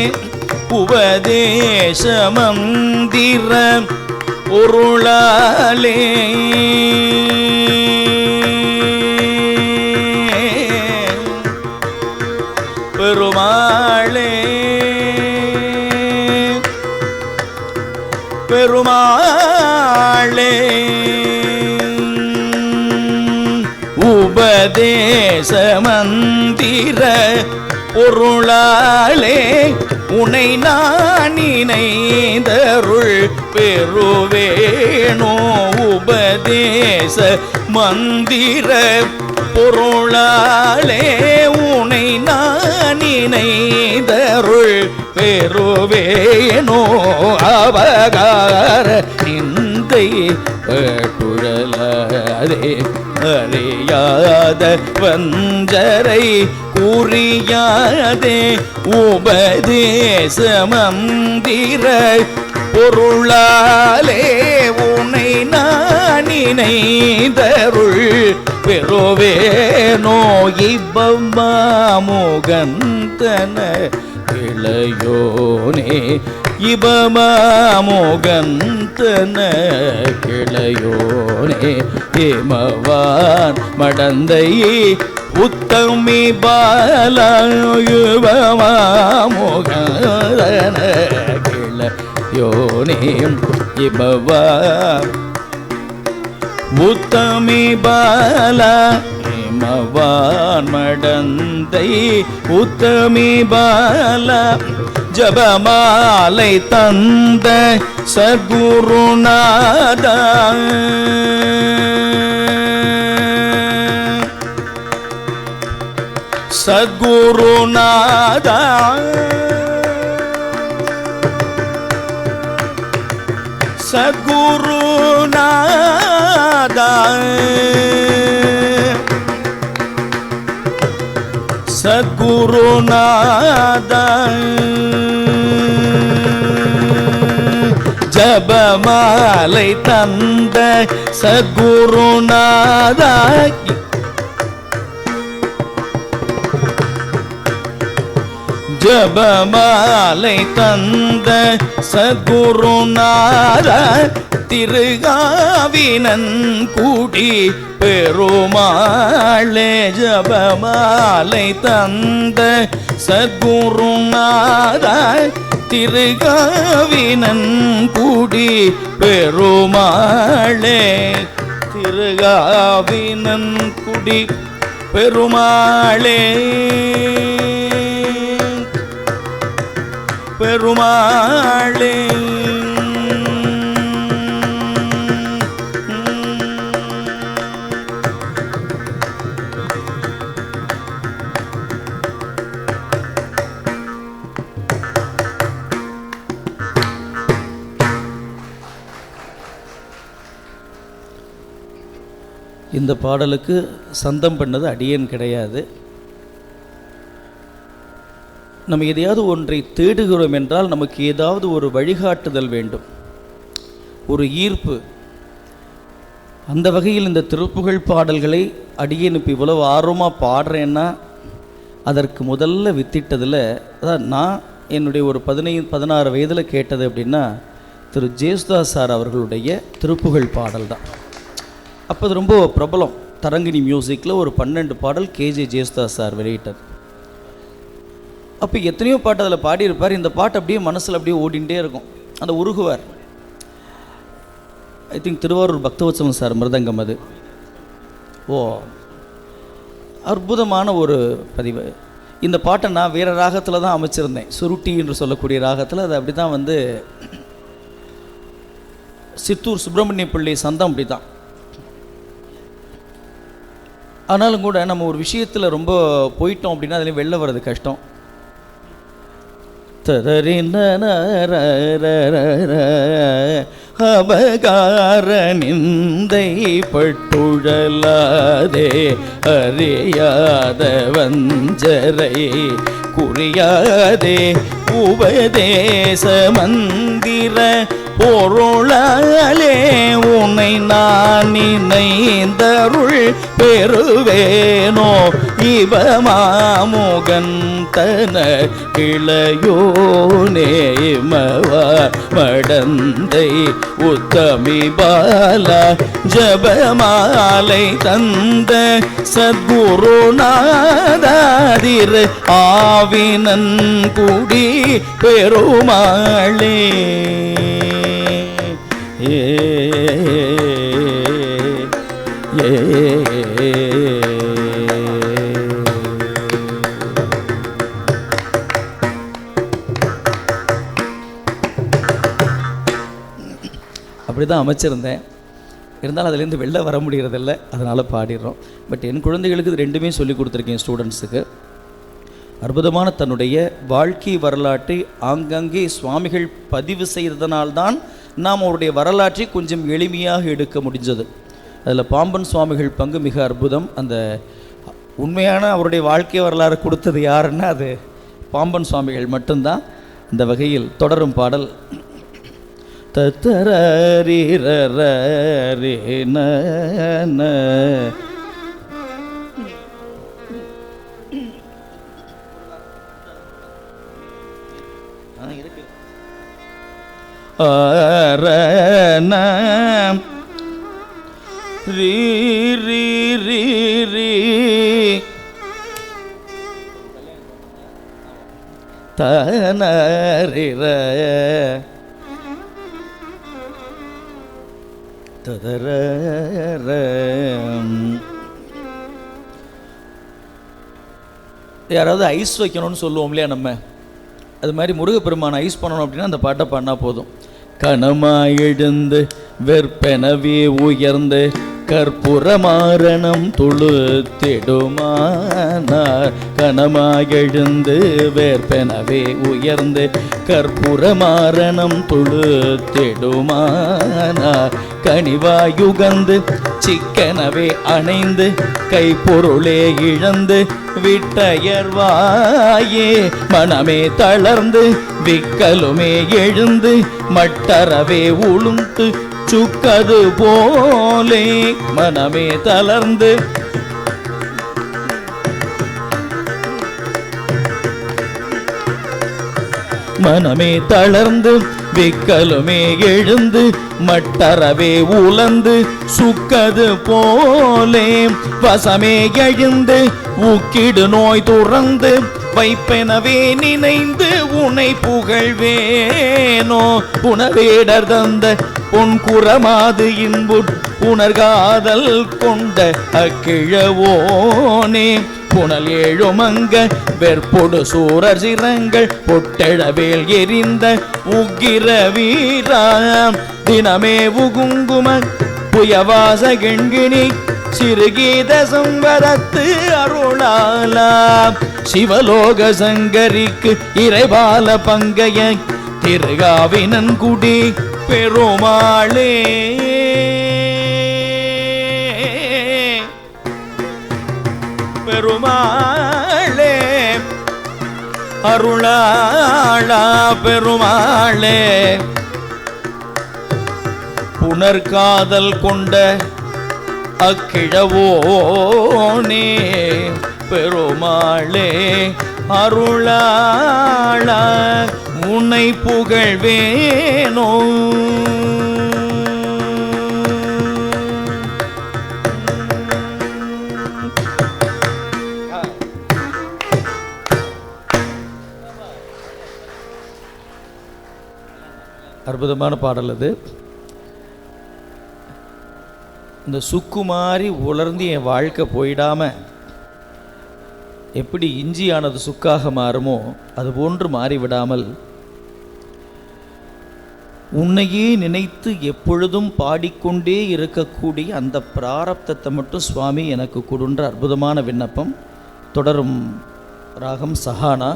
[SPEAKER 1] உபதேச மந்திர பொருளாலே பெருமாளே பெருமாளே உபதேச மந்திர பொருளாலே உனை நான் நினைந்தருள் பெறுவேனோ. உபதேச மந்திர பொருளாலே உனை நான் நினைந்தருள் பெறுவேனோ. அபகார நிந்தை பட்டுழலாதே அறியாத வஞ்சரை குறியாதே. உபதேச மந்திர பொருளாலே உனை நான் நினைந்தருள் பெறுவேனோ. இபமாமுகந்தன கிளையோனே இபமாமுகந்தன கிளையோனே. ஏமவான் மடந்தை உத்தமி பாலயுபமாமுகந்தன கிளையோனே. இபவான் உத்தமி பாலா மவான் மடந்தை உத்தமி பாலா. ஜபமாலை தந்த சத்குருநாதா சத்குருநாதா சத்குருநாதா சத்குருநாதா. ஜபமாலை தந்த சத்குருநாதா. ஜபமாலை தந்த சத்குருநாதா. திருகாவினன் கூடி பெருமாளே. ஜபமாலை தந்த சத்குருநாதா. திருகாவினன் கூடி பெருமாளே. திருகாவினன் குடி பெருமாளே பெருமாளே. இந்த பாடலுக்கு சந்தம் பண்ணது அடியேன் கிடையாது. நம்ம எதையாவது ஒன்றை தேடுகிறோம் என்றால் நமக்கு ஏதாவது ஒரு வழிகாட்டுதல் வேண்டும், ஒரு ஈர்ப்பு. அந்த வகையில் இந்த திருப்புகழ் பாடல்களை அடியேன் இப்போ இவ்வளவு ஆர்வமாக பாடுறேன்னா அதற்கு முதல்ல வித்திட்டதில், அதான் நான் என்னுடைய ஒரு 15-16 வயதில் கேட்டது அப்படின்னா திரு ஜேசுதாஸ் சார் அவர்களுடைய திருப்புகழ் பாடல் தான். அப்போ அது ரொம்ப பிரபலம். தரங்கிணி மியூசிக்கில் ஒரு 12 பாடல் கேஜே ஜேசுதாஸ் சார் வெளியிட்டார். அப்போ எத்தனையோ பாட்டு அதில் பாடியிருப்பார். இந்த பாட்டு அப்படியே மனசில் அப்படியே ஓடிண்டே இருக்கும், அந்த உருகுவார். ஐ திங்க் திருவாரூர் பக்தவத்சவம் சார் மிருதங்கம் அது. ஓ, அற்புதமான ஒரு பதிவு. இந்த பாட்டை நான் வேறு ராகத்தில் தான் அமைச்சிருந்தேன், சுருட்டி என்று சொல்லக்கூடிய ராகத்தில். அது அப்படி தான் வந்து சித்தூர் சுப்பிரமணிய பிள்ளை சந்தம் அப்படி தான். ஆனாலும் கூட நம்ம ஒரு விஷயத்தில் ரொம்ப போயிட்டோம் அப்படின்னா அதுலேயும் வெளில வர்றது கஷ்டம். அபகார நிந்தை பட்டுழலாதே அறியாத வஞ்சரை குறியாதே. உபதேச மந்திர பொருளாலே உன்னை நான் நினைந்தருள் பெறுவேனோ. இபமாமுகன் தன கிளையோனேமவா மடந்தை உத்தமி பாலா. ஜபமாலை தந்த சத்குருநாதாதிர் ஆவினன் குடி பெருமாளே. ஏ அப்படி தான் அமைச்சிருந்தேன். இருந்தாலும் அதுலேருந்து வெளில வர முடிகிறதில்ல, அதனால் பாடிடுறோம். பட் என் குழந்தைகளுக்கு இது ரெண்டுமே சொல்லி கொடுத்துருக்கேன். ஸ்டூடெண்ட்ஸுக்கு அற்புதமான தன்னுடைய வாழ்க்கை வரலாற்றை ஆங்காங்கே சுவாமிகள் பதிவு செய்ததனால்தான் நாம் அவருடைய வரலாற்றை கொஞ்சம் எளிமையாக எடுக்க முடிஞ்சது. அதில் பாம்பன் சுவாமிகள் பங்கு மிக அற்புதம். அந்த உண்மையான அவருடைய வாழ்க்கை வரலாறு கொடுத்தது யாருன்னா அது பாம்பன் சுவாமிகள் மட்டும்தான். இந்த வகையில் தொடரும் பாடல் ரீ ரீ ரீ ரீ தனரிர ததர. யாராவது ஐஸ் வைக்கணும்னு சொல்லுவோம் இல்லையா நம்ம, அது மாதிரி முருகப்பெருமான ஐஸ் பண்ணணும் அப்படின்னா அந்த பாட்டை பண்ணா போதும். கணமாய் எழுந்து வெற்பெனவே உயர்ந்து கற்புரமாரணம் துளுத்திடுமானார். கணமாய் எழுந்து வேற்பெனவே உயர்ந்து கற்புரமாரணம் துளுத்திடுமானார். கனிவாயுகந்து சிக்கனவே அணைந்து கைப்பொருளே இழந்து விட்டயர்வாயே மனமே தளர்ந்து விக்கலுமே எழுந்து மட்டரவே உளுந்து சுக்கது போலே மனமே தளர்ந்து மனமே தளர்ந்து விக்கலுமே எழுந்து மட்டரவே உலந்து சுக்கது போலே வசமே எழுந்து ஊக்கிடு நோய் துறந்து வைப்பெனவே நினைந்து உனை புகழ்வேனோ. புனவேடர் தந்த பொன்குரமாது இன்புட் புனர்காதல் கொண்ட அக்கிழவோனே. புனல் ஏழுமங்க வெற்பொடு சூரர் சிரங்கள் பொட்டெழவேல் எரிந்த உக்கிர வீராம் தினமே உகுங்கும புயவாச கெண்கிணி சிறுகீத சம்பரத்து அருளாலா. சிவலோக சங்கரிக்கு இறைபால பங்கைய திருகாவினன் குடி பெருமாளே. பெருமாளே அருளாளா பெருமாளே. புனர்காதல் கொண்ட அக்கிழவோனே பெருமாளே அருளாளா உன்னை புகழ்வேனோ. அற்புதமான பாடல் அது. இந்த சுக்கு மாதிரி உலர்ந்து என் வாழ்க்கை போயிடாமல் எப்படி இஞ்சியானது சுக்காக மாறுமோ அது போன்று மாறிவிடாமல் உன்னையே நினைத்து எப்பொழுதும் பாடிக்கொண்டே இருக்கக்கூடிய அந்த பிராரப்தத்தை மட்டும் சுவாமி எனக்கு கொடுன்ற அற்புதமான விண்ணப்பம். தொடரும் ராகம் சஹானா.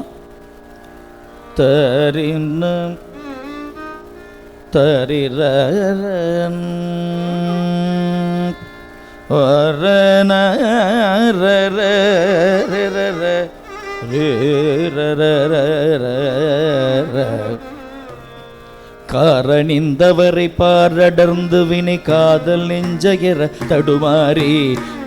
[SPEAKER 1] தரின தரிரன் காரணிந்தவரை பாரடர்ந்து வினை காதல் நெஞ்சகிற தடுமாறி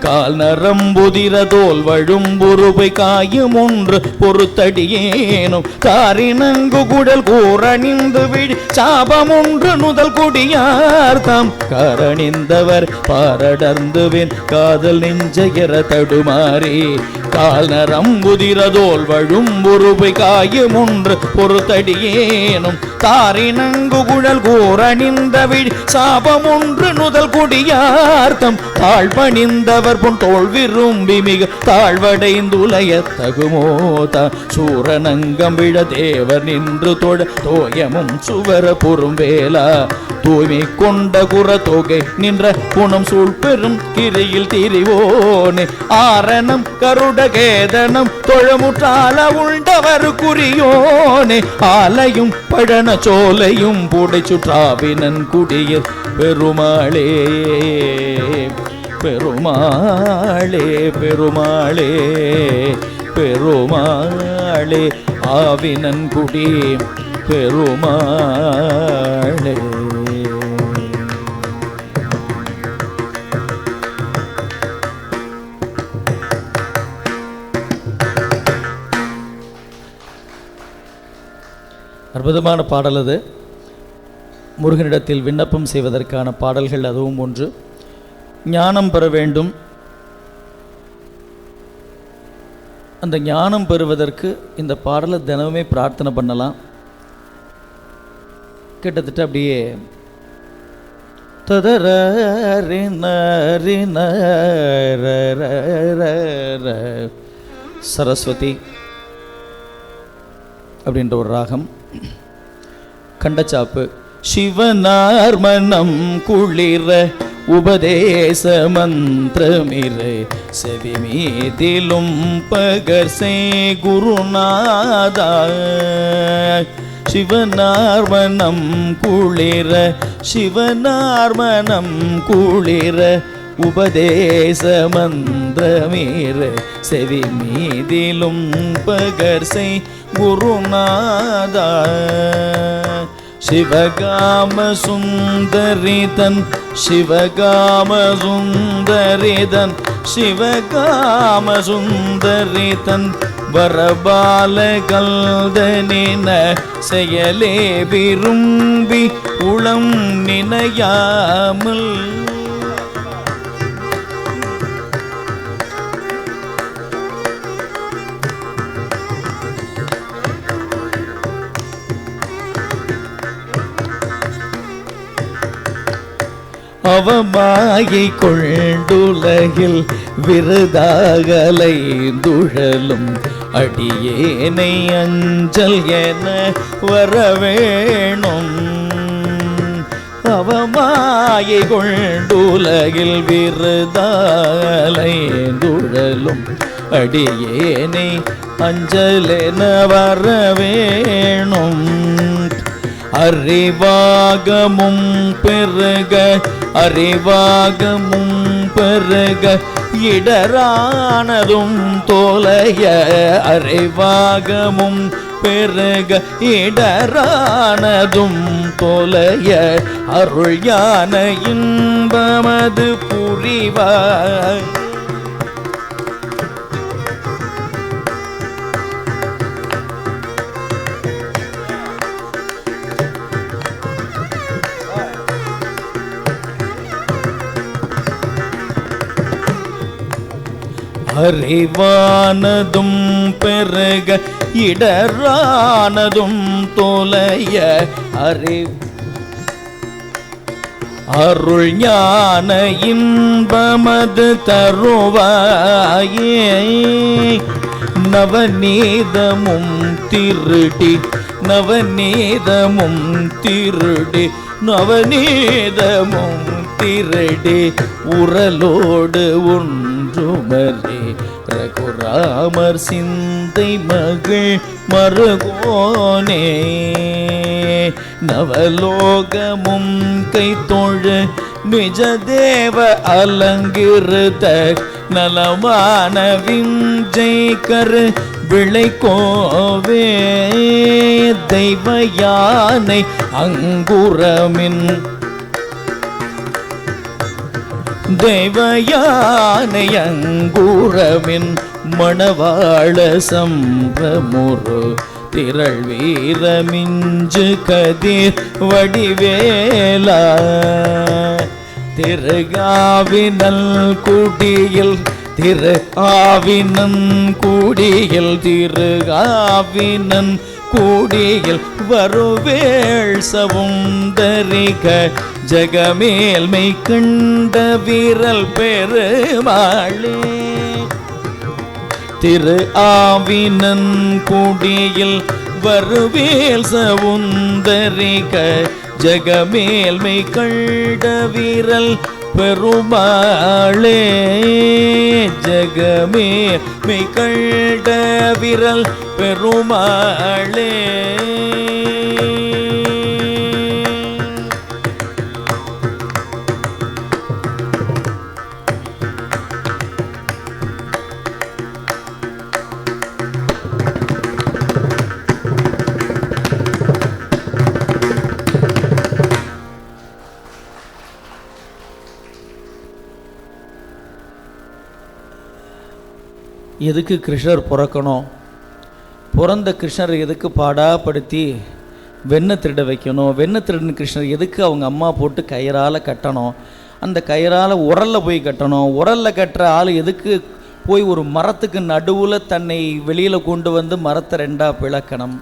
[SPEAKER 1] கால் நரம்புதிர தோல் வழும்புருபை காயும் ஒன்று பொறுத்தடியேனும் காரினங்கு குடல் கூரணிந்து விழி சாபம் ஒன்று நுதல் குடியார்த்தம் காரணிந்தவர் பாரடர்ந்துவின் காதல் நெஞ்சகிற தடுமாறி கால் நரம்புதிர தோல் வழும்புருபை காயும் ஒன்று பொறுத்தடியேனும் தாரினங்கு குழல் கூரணிந்த விழி சாபம் ஒன்று நுதல் குடியார்த்தம் தாழ்பணிந்தவர் பொன் தோல் விரும்பி மிக தாழ்வடைந்துலைய தகுமோதா சூரனங்கம் விழ தேவர் நின்று தொழ தோயமும் சுவர புறும்பேலா தூய்மை கொண்ட குறத்தொகை நின்ற குணம் சூழ் பெரும் கிரியில் திரிவோனே ஆரணம் கருடகேதனம் தொழமுற்றால உண்டவர் குறியோனே ஆலையும் பழன சோலையும் புடை சுற்றாவினன் குடியில் பெருமாளே பெருமாளே பெருமாளே பெருமாளே ஆவினன் குடி பெருமாளே. அற்புதமான பாடல் அது. முருகனிடத்தில் விண்ணப்பம் செய்வதற்கான பாடல்கள் அதுவும் ஒன்று. ஞானம் பெற வேண்டும். அந்த ஞானம் பெறுவதற்கு இந்த பாடலை தினமுமே பிரார்த்தனை பண்ணலாம். கிட்டத்தட்ட அப்படியே சரஸ்வதி அப்படின்ற ஒரு ராகம். கண்டச்சாப்பு. சிவனார் மனம் குளிர உபதேச மந்திரமிரு செவி மீதிலும் பகர்சே குருநாதா. சிவனார் மனம் குளிர சிவனார் மனம் குளிர உபதேச மந்திரமிரு செவி மீதிலும் பகர்சை குருநாதா. சிவகாம சுந்தரிதன் சிவகாம சுந்தரிதன் சிவகாம சுந்தரிதன் வரபால கல்தனின செயலே விரும்பி உளம் நினையாமல் அவமாயை கொண்டுலகில் விருதாகலை துழலும் அடியேனை அஞ்சல் என வரவேணும். அவமாயை கொண்டுலகில் விருதாகலை துழலும் அடியேனை அஞ்சல் என வரவேணும். அறிவாகமும் பெருக அறிவாகமும் பெருக இடரானதும் தோலைய அறிவாகமும் பெருக இடரானதும் தோலைய அருள் யான இன்பமது புரிவாய். அறிவானதும் பெருக இடரானதும் தோலைய அருள் ஞான இன்பமது தருவாயே. நவநீதமும் திருடி நவநீதமும் திருடி நவநீதமும் திருடி உரலோடு ஒன்றுமரே ரகுராமர் சிந்தை மகள் மருகோனே. நவலோகமும் கைத்தோழ நிஜதேவ அலங்கிருத நலமான விஞ்சை கரு விளைக்கோவே. தெய்வ யானை அங்குரமின் தெய்வ யானை அங்குரமின் மணவாள சம்பிரமுரு திரள் வீரமிஞ்சு கதிர் வடிவேலா. திருகாவினல் குடியில் திரு ஆவினன் கூடியில் திருகாவினன் கூடியில் வருவேள் சவுந்தரிக ஜகமேல்மை கண்ட வீரல் பெருமாளே. திரு ஆவினன் கூடியில் வருவேல் சவுந்தரிக ஜெகமேல்மை கண்ட விரல் பெருமாளே, ஜெகமேல்மை கண்ட விரல் பெருமாளே. எதுக்கு கிருஷ்ணர் பிறக்கணும்? பிறந்த கிருஷ்ணர் எதுக்கு பாடாப்படுத்தி வெண்ணெய் திருட வைக்கணும்? வெண்ணெய் திருடின கிருஷ்ணர் எதுக்கு அவங்க அம்மா போட்டு கயிறால் கட்டணும்? அந்த கயிறால் உரலில் போய் கட்டணும்? உரலில் கட்டுற ஆள் எதுக்கு போய் ஒரு மரத்துக்கு நடுவில் தன்னை வெளியில் கொண்டு வந்து மரத்தை ரெண்டாக பிளக்கணும்?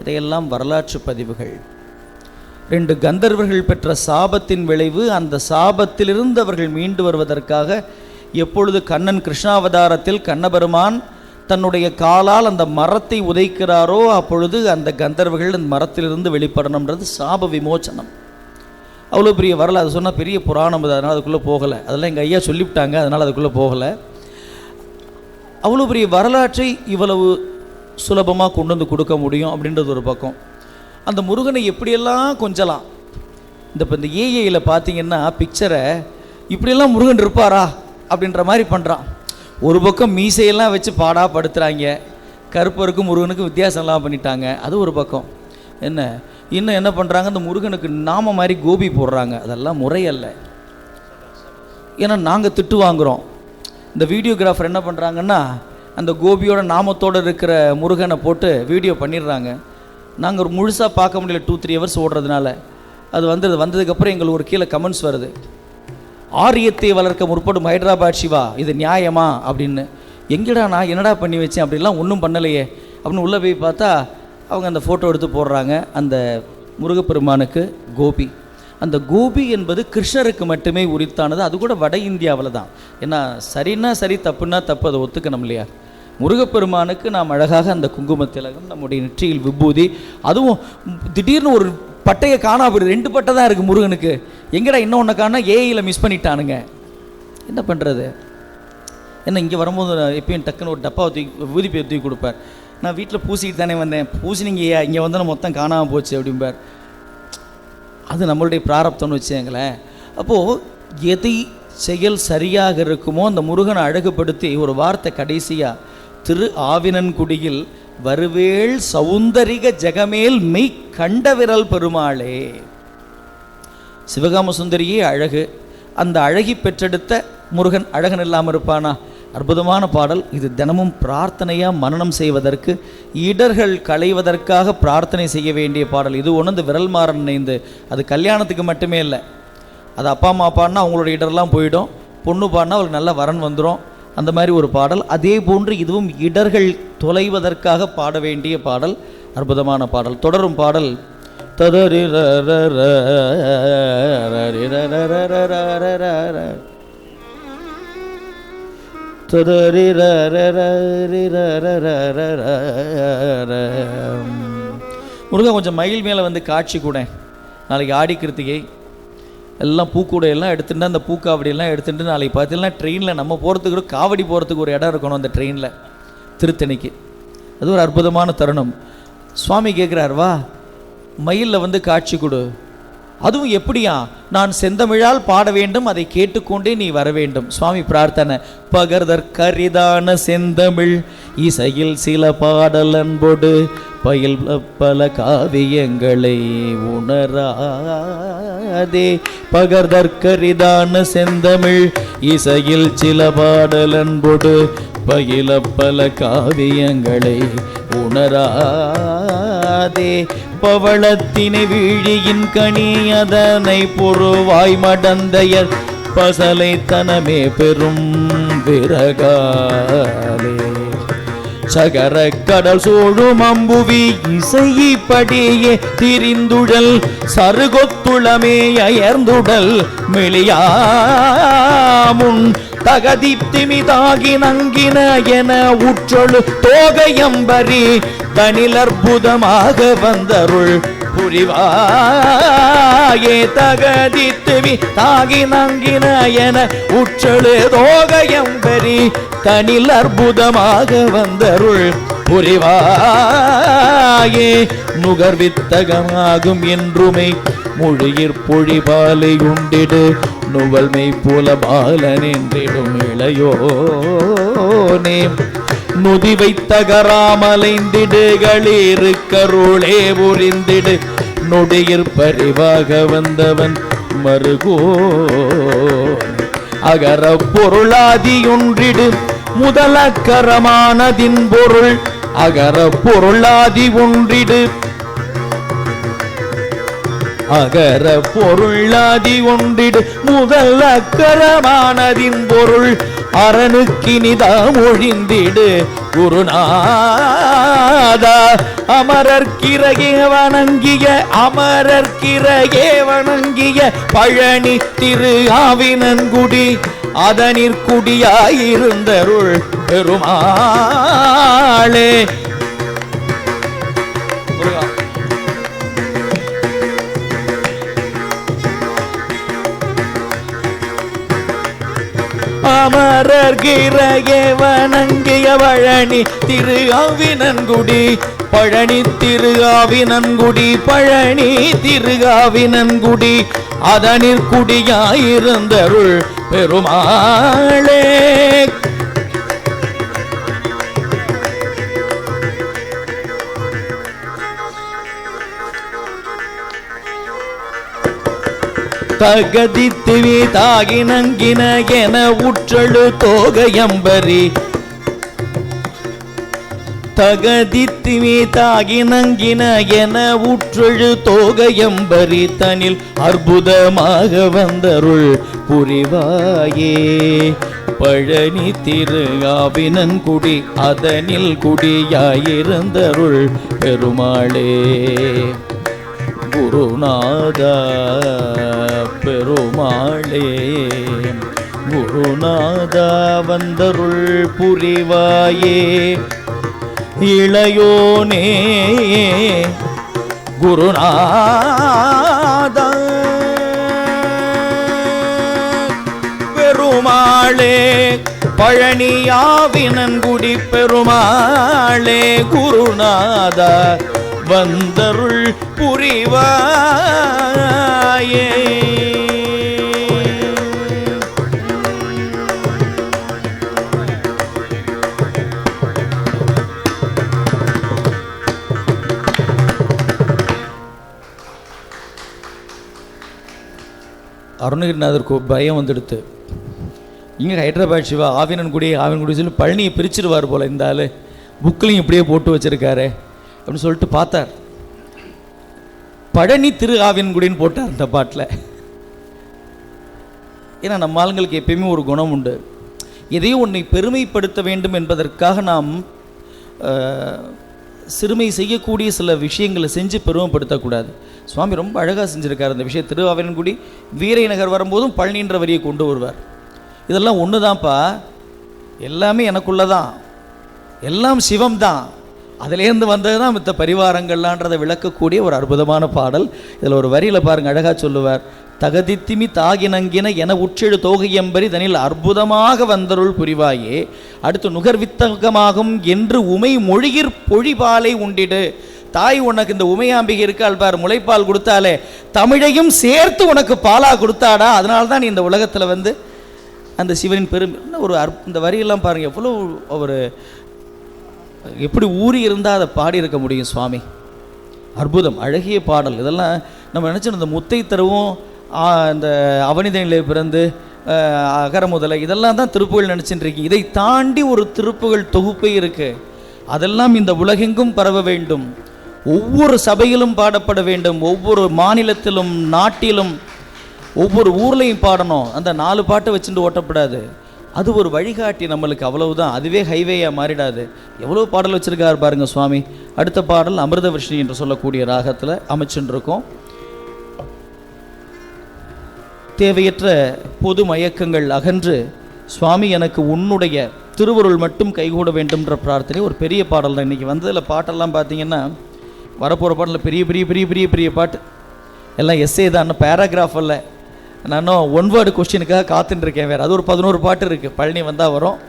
[SPEAKER 1] இதையெல்லாம் வரலாற்று பதிவுகள். 2 கந்தர்வர்கள் பெற்ற சாபத்தின் விளைவு. அந்த சாபத்திலிருந்து அவர்கள் மீண்டு வருவதற்காக எப்பொழுது கண்ணன் கிருஷ்ணாவதாரத்தில் கண்ணபெருமான் தன்னுடைய காலால் அந்த மரத்தை உதைக்கிறாரோ அப்பொழுது அந்த கந்தர்வர்கள் அந்த மரத்திலிருந்து வெளிப்படணுன்றது சாப விமோச்சனம். அவ்வளோ பெரிய வரலாறு. அது சொன்னால் பெரிய புராணம், அதனால் அதுக்குள்ளே போகலை. அதெல்லாம் எங்கள் ஐயா சொல்லிவிட்டாங்க, அதனால் அதுக்குள்ளே போகலை. அவ்வளோ பெரிய வரலாற்றை இவ்வளவு சுலபமாக கொண்டு வந்து கொடுக்க முடியும் அப்படின்றது ஒரு பக்கம். அந்த முருகனை எப்படியெல்லாம் கொஞ்சலாம். இப்போ இந்த ஏஐயில் பார்த்தீங்கன்னா பிக்சரை இப்படியெல்லாம் முருகன் இருப்பாரா அப்படின்ற மாதிரி பண்ணுறான். ஒரு பக்கம் மீசையெல்லாம் வச்சு பாடாப்படுத்துகிறாங்க. கருப்பருக்கும் முருகனுக்கும் வித்தியாசம்லாம் பண்ணிட்டாங்க. அது ஒரு பக்கம். இன்னும் என்ன பண்ணுறாங்க, இந்த முருகனுக்கு நாம மாதிரி கோபி போடுறாங்க. அதெல்லாம் முறையல்ல. ஏன்னா நாங்கள் திட்டு வாங்குகிறோம். இந்த வீடியோகிராஃபர் என்ன பண்ணுறாங்கன்னா அந்த கோபியோட நாமத்தோடு இருக்கிற முருகனை போட்டு வீடியோ பண்ணிடுறாங்க. நாங்கள் ஒரு முழுசாக பார்க்க முடியல, 2-3 ஹவர்ஸ் ஓடுறதுனால. அது வந்ததுக்கப்புறம் எங்களுக்கு ஒரு கீழே கமெண்ட்ஸ் வருது, ஆரியத்தை வளர்க்க முற்படும் ஹைதராபாத் சிவா, இது நியாயமா அப்படின்னு. எங்கடா நான் என்னடா பண்ணி வச்சேன், அப்படிலாம் ஒன்றும் பண்ணலையே அப்படின்னு உள்ளே போய் பார்த்தா அவங்க அந்த ஃபோட்டோ எடுத்து போடுறாங்க. அந்த முருகப்பெருமானுக்கு கோபி. அந்த கோபி என்பது கிருஷ்ணருக்கு மட்டுமே உரித்தானது. அது கூட வட இந்தியாவில் தான். ஏன்னா சரின்னா சரி, தப்புன்னா தப்பு, அதை ஒத்துக்கணும் இல்லையா? முருகப்பெருமானுக்கு நாம் அழகாக அந்த குங்கும திலகம், நம்முடைய நெற்றியில் விபூதி, அதுவும் திடீர்னு ஒரு பட்டையை காணா போயிடுது. 2 பட்டை தான் இருக்குது முருகனுக்கு. எங்கடா இன்னொன்று காணா, ஏஐயில் மிஸ் பண்ணிட்டானுங்க. என்ன பண்ணுறது? ஏன்னா இங்கே வரும்போது எப்பயும் டக்குன்னு ஒரு டப்பாவை தூக்கி தூக்கி கொடுப்பார். நான் வீட்டில் பூசிக்கிட்டு தானே வந்தேன், பூசினீங்க இங்கே வந்தால் மொத்தம் காணாமல் போச்சு அப்படிம்பார். அது நம்மளுடைய பிராரப்தம்னு வச்சுங்களேன். அப்போது எதை செயல் சரியாக இருக்குமோ அந்த முருகனை அழகுபடுத்தி ஒரு வார்த்தை கடைசியாக, திரு ஆவினன்குடியில் வருவேள் சௌந்தரிக ஜெகமேல் மெய் கண்ட விரல் பெருமாளே. சிவகாம சுந்தரியே அழகு. அந்த அழகி பெற்றெடுத்த முருகன் அழகன் இல்லாமல் இருப்பானா? அற்புதமான பாடல் இது. தினமும் பிரார்த்தனையாக மனனம் செய்வதற்கு, இடர்கள் களைவதற்காக பிரார்த்தனை செய்ய வேண்டிய பாடல் இது. ஒன்று இந்த விரல் மாறன் நினைந்து, அது கல்யாணத்துக்கு மட்டுமே இல்லை. அது அப்பா அம்மா பாடினா அவங்களோட இடர்லாம் போயிடும், பொண்ணு பாடினா அவளுக்கு நல்ல வரன் வந்துடும். அந்த மாதிரி ஒரு பாடல். அதே போன்று இதுவும் இடர்கள் தொலைவதற்காக பாட வேண்டிய பாடல். அற்புதமான பாடல். தொடரும் பாடல். முருகன் கொஞ்சம் மயில் மேலே வந்து காட்சி கூட. நாளைக்கு ஆடி கிருத்திகை எல்லாம் பூக்கூடையெல்லாம் எடுத்துட்டு, அந்த பூக்காவடியெல்லாம் எடுத்துகிட்டு நாளைக்கு பார்த்தீங்கன்னா ட்ரெயினில் நம்ம போகிறதுக்கு கூட காவடி போகிறதுக்கு ஒரு இடம் இருக்கணும் அந்த ட்ரெயினில், திருத்தணிக்கு. அது ஒரு அற்புதமான தருணம். சுவாமி கேட்குறார், வா மயிலில் வந்து காட்சி கொடு. அதுவும் எப்படியா? நான் செந்தமிழால் பாட வேண்டும், அதை கேட்டுக்கொண்டே நீ வர வேண்டும். சுவாமி பிரார்த்தனை. பகர்தற்கரிதான செந்தமிழ் இசையில் சில பாடல் அன்போடு பயில் பல காவியங்களை உணராதே. பகர்தற்கரிதான செந்தமிழ் இசையில் சில பாடல் அன்போடு பயில பல காவியங்களை உணராதே. பவளத்தினை வீழியின் கனி அதனை பொறுவாய் மடந்தையர் பசலை தனமே பெரும் விரகாலே. சகர கடல் சூழும் அம்புவி இசைப்படியே திரிந்துழல் சருகொத்துளமே அயர்ந்துடல் மெளியாமுன் தகதித்திமிதாகி நங்கின என உற்றொழு தோகையம்பரி தனில் அற்புதமாக வந்தருள் புரிவாயே. தகதித்துவி தாகி நங்கின என உற்றொழு தோகையம்பரி தனில் அற்புதமாக வந்தருள் புரிவாயே. நுகர்வித்தகமாகும் என்றுமை மொழியிற் பொழிபாலை உண்டிடு நுவல்மை போல பாலன் என்றிடும் இளையோனே. நுதி வைத்தகராமலைந்திடுகளிரு கருளே புரிந்திடு நொடியிற் பரிவாக வந்தவன் மருகோ. அகர பொருளாதியொன்றிடு முதலக்கரமானதின் பொருள் அகர பொருளாதி ஒன்றிடு அகர பொருளாதி ஒன்றிடு முதல் அக்கரமானதின் பொருள் அரணுக்கினிதா மொழிந்திடு குருநாதா. அமரர்க்கிரகே வணங்கிய அமரர்க்கிரகே வணங்கிய பழனி திரு ஆவினன்குடி அதனிற்குடியாயிருந்தருள் பெருமாளே. அமரர்கிரகே வணங்கிய பழனி திரு ஆவினன்குடி பழனி திரு ஆவினன்குடி பழனி திரு ஆவினன்குடி அதனிற்குடியாயிருந்தருள் பெருமாளே. தகதித்துவி தாகி நங்கின என உற்றழு தோகையம்பரி தகதித்துவி தாகி நங்கின என உற்றழு தோகையம்பரி தனில் அற்புதமாக வந்தருள் புரிவாயே. பழனி திரு ஆவினன்குடி அதனில் குடியாயிருந்தருள் பெருமாளே. குருநாதா பெருமாளே குருநாதா வந்தருள் புரிவாயே. இளையோனே குருநாதா பெருமாளே. பழனியாவினன்குடி பெருமாளே குருநாதா வந்தருள் புரிவாயே. அருணகிரிநாதருக்கு பயம் வந்துடுத்து. இங்கே ஹைதராபாத் சிவா ஆவினன்குடி சொல்லி பழனியை பிரிச்சிருவார் போல, இந்த ஆள் புக்கிலையும் இப்படியே போட்டு வச்சிருக்காரு அப்படின்னு சொல்லிட்டு பார்த்தார். பழனி திரு ஆவினன்குடின்னு போட்டார் இந்த பாட்டில். ஏன்னா நம்ம ஆளுங்களுக்கு எப்பயுமே ஒரு குணம் உண்டு, எதையும் ஒன்றை பெருமைப்படுத்த வேண்டும் என்பதற்காக நாம் சிறுமை செய்யக்கூடிய சில விஷயங்களை செஞ்சு பெருமைப்படுத்தக்கூடாது. சுவாமி ரொம்ப அழகாக செஞ்சுருக்கார் அந்த விஷயம். திரு ஆவினன்குடி வீரை நகர் வரும்போதும் பழனின்ற வரியை கொண்டு வருவார். இதெல்லாம் ஒன்று தான்ப்பா, எல்லாமே எனக்குள்ள தான், எல்லாம் சிவம் தான், அதிலேருந்து வந்தது தான் மித்த பரிவாரங்கள்லான்றதை விளக்கக்கூடிய ஒரு அற்புதமான பாடல். இதில் ஒரு வரியில் பாருங்கள், அழகாக சொல்லுவார். தகதித்திமி தாகினங்கின என உற்றெழு தோகையம்பரி தனில் அற்புதமாக வந்தருள் புரிவாயே. அடுத்து நுகர்வித்தகமாகும் என்று உமை மொழியிற் பொழிபாலை உண்டிடு. தாய் உனக்கு இந்த உமையாம்பிகை இருக்காள் பார், முளைப்பால் கொடுத்தாலே தமிழையும் சேர்த்து உனக்கு பாலா கொடுத்தாடா, அதனால தான் நீ இந்த உலகத்தில் வந்து அந்த சிவனின் பெருமை. ஒரு இந்த வரியெல்லாம் பாருங்கள், எவ்வளோ ஒரு எப்படி ஊறி இருந்தால் அதை பாடியிருக்க முடியும் சுவாமி. அற்புதம், அழகிய பாடல். இதெல்லாம் நம்ம நினச்சிருந்த முத்தை தருவும் இந்த அவனிதனிலே பிறந்து அகர முதல இதெல்லாம் தான் திருப்புகள் நினச்சிட்டு. இதை தாண்டி ஒரு திருப்புகள் தொகுப்பே இருக்குது. அதெல்லாம் இந்த உலகெங்கும் பரவ வேண்டும், ஒவ்வொரு சபையிலும் பாடப்பட வேண்டும், ஒவ்வொரு மாநிலத்திலும் நாட்டிலும் ஒவ்வொரு ஊர்லையும் பாடணும். அந்த 4 பாட்டை வச்சுட்டு ஓட்டப்படாது. அது ஒரு வழிகாட்டி நம்மளுக்கு, அவ்வளவுதான். அதுவே ஹைவேயாக மாறிடாது. எவ்வளோ பாடல் வச்சுருக்காரு பாருங்க சுவாமி. அடுத்த பாடல் அமிர்தவர்ஷினி என்று சொல்லக்கூடிய ராகத்தில் அமைச்சுருக்கோம். தேவையற்ற பொது மயக்கங்கள் அகன்று சுவாமி எனக்கு உன்னுடைய திருவருள் மட்டும் கைகூட வேண்டும்ன்ற பிரார்த்தனை ஒரு பெரிய பாடல் தான். இன்றைக்கி வந்ததில் பாட்டெல்லாம் பார்த்தீங்கன்னா வரப்போகிற பாட்டில் பெரிய பெரிய பெரிய பெரிய பெரிய பாட்டு எல்லாம் எஸ்ஏ தான், பேராகிராஃப் அல்ல. நானும் ஒன் வேர்டு கொஸ்டினுக்காக காத்துட்டுருக்கேன். வேறு அது ஒரு 11 பாட்டு இருக்குது, பழனி வந்தால் வரும்.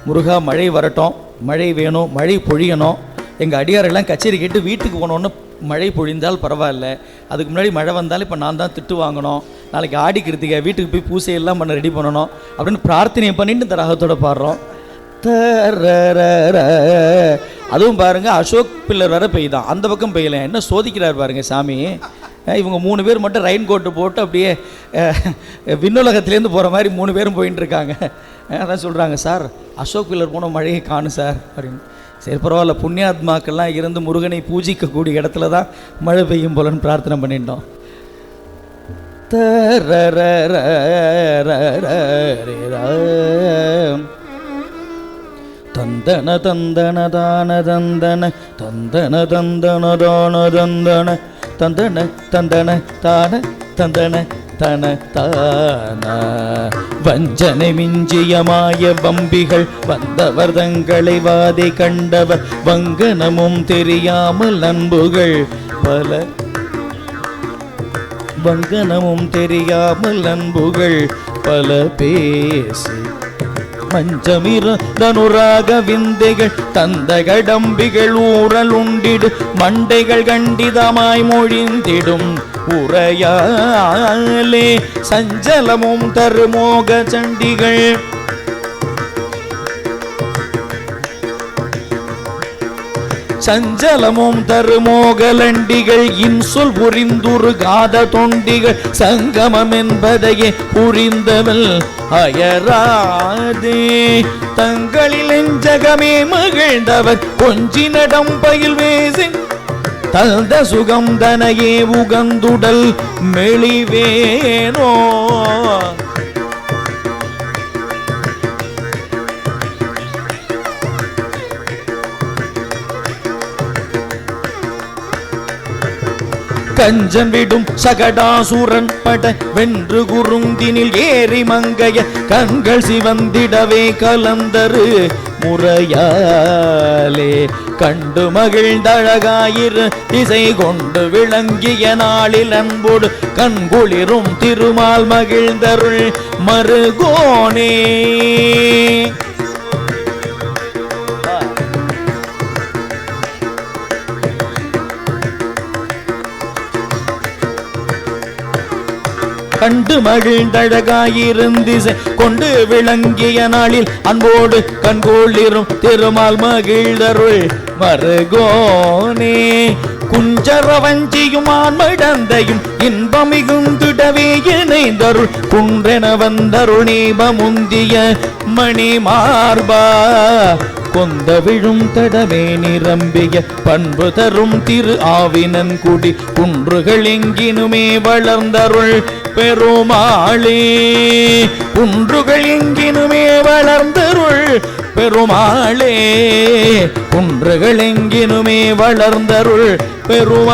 [SPEAKER 1] முருகா மழை வரட்டும், மழை வேணும், மழை பொழியணும். எங்கள் அடியாரெல்லாம் கச்சேரி கேட்டு வீட்டுக்கு போனோன்னு மழை பொழிந்தால் பரவாயில்ல, அதுக்கு முன்னாடி மழை வந்தாலும் இப்போ நான் தான் திட்டு வாங்கணும், நாளைக்கு ஆடி கிருத்திகை வீட்டுக்கு போய் பூசையெல்லாம் பண்ண ரெடி பண்ணணும் அப்படின்னு பிரார்த்தனை பண்ணிட்டு இந்த ராகத்தோட பாடுறோம். அதுவும் பாருங்கள், அசோக் பில்லர் வர பெய்தான், அந்த பக்கம் பெய்யல. என்ன சோதிக்கிறார் பாருங்கள் சாமி. இவங்க 3 பேர் மட்டும் ரெயின் கோட்டு போட்டு அப்படியே விண்ணுலகத்துலேருந்து போகிற மாதிரி 3 பேரும் போயின்னு இருக்காங்க. அதான் சொல்கிறாங்க, சார் அசோக் பில்லர் போன மழையை காணும் சார் அப்படின்னு. சரி பரவாயில்ல, புண்ணியாத்மாக்கள்லாம் இருந்து முருகனை பூஜிக்கக்கூடிய இடத்துல தான் மழை பெய்யும் போலன்னு பிரார்த்தனை பண்ணிட்டோம். தந்தன தந்தன தான தந்தன தந்தன தந்தன தான தந்தன தந்தன தந்தன தான தந்தன தன தான. வஞ்சனை மிஞ்சிய மாய பம்பிகள் வந்தவர் தங்களை வாதை கண்டவர் வங்கனமும் தெரியாமல் அன்புகள் பல, வங்கனமும் தெரியாமல் அன்புகள் பல பேசி மஞ்சமிருந்தனுராக விந்தைகள் தந்த கடம்பிகள் ஊரல் உண்டிடு மண்டைகள் கண்டிதமாய் மொழிந்திடும் உரையாலே சஞ்சலமும் தருமோக சண்டிகள் சஞ்சலமும் தருமோகலண்டிகள் இன்சொல் புரிந்துரு காத தொண்டிகள் சங்கமம் என்பதையே புரிந்தவள் அயராதே தங்களில் எஞ்சகமே மகிழ்ந்தவர் கொஞ்சி நடம் பயில் வேசி தந்த சுகம் தனையே உகந்துடல் மெளிவேனோ. கஞ்சன் விடும் சகடாசுரன் பட வென்று குறுந்தினில் ஏறி மங்கைய கண்கள் சிவந்திடவே கலந்தரு முறையாலே கண்டு மகிழ்ந்தழகாயிரு திசை கொண்டு விளங்கிய நாளில் அன்போடு கண்குளிரும் திருமால் மகிழ்ந்தருள் மருகோனே. கண்டு மகிழ்ந்தழகாயிருந்திசை கொண்டு விளங்கிய நாளில் அன்போடு கண்கோளிரும் திருமால் மகிழ்ந்தருள் மருகோனே. குஞ்சரவஞ்சியும் ஆன்மடந்தையும் இன்பமிகுந்திடவே இணைந்தருள் குன்றென வந்தருள் நீபமுந்திய மணி மார்பா கொந்த விழும் தடவே நிரம்பிய பண்பு தரும் திரு ஆவினன் குடி குன்றுகள் எங்கினுமே வளர்ந்தருள் பெருமாளே. குன்றுகள் எங்கினுமே வளர்ந்தருள் பெருமாளே. குன்றுகள் எங்கினுமே வளர்ந்தருள் பெருமாளே.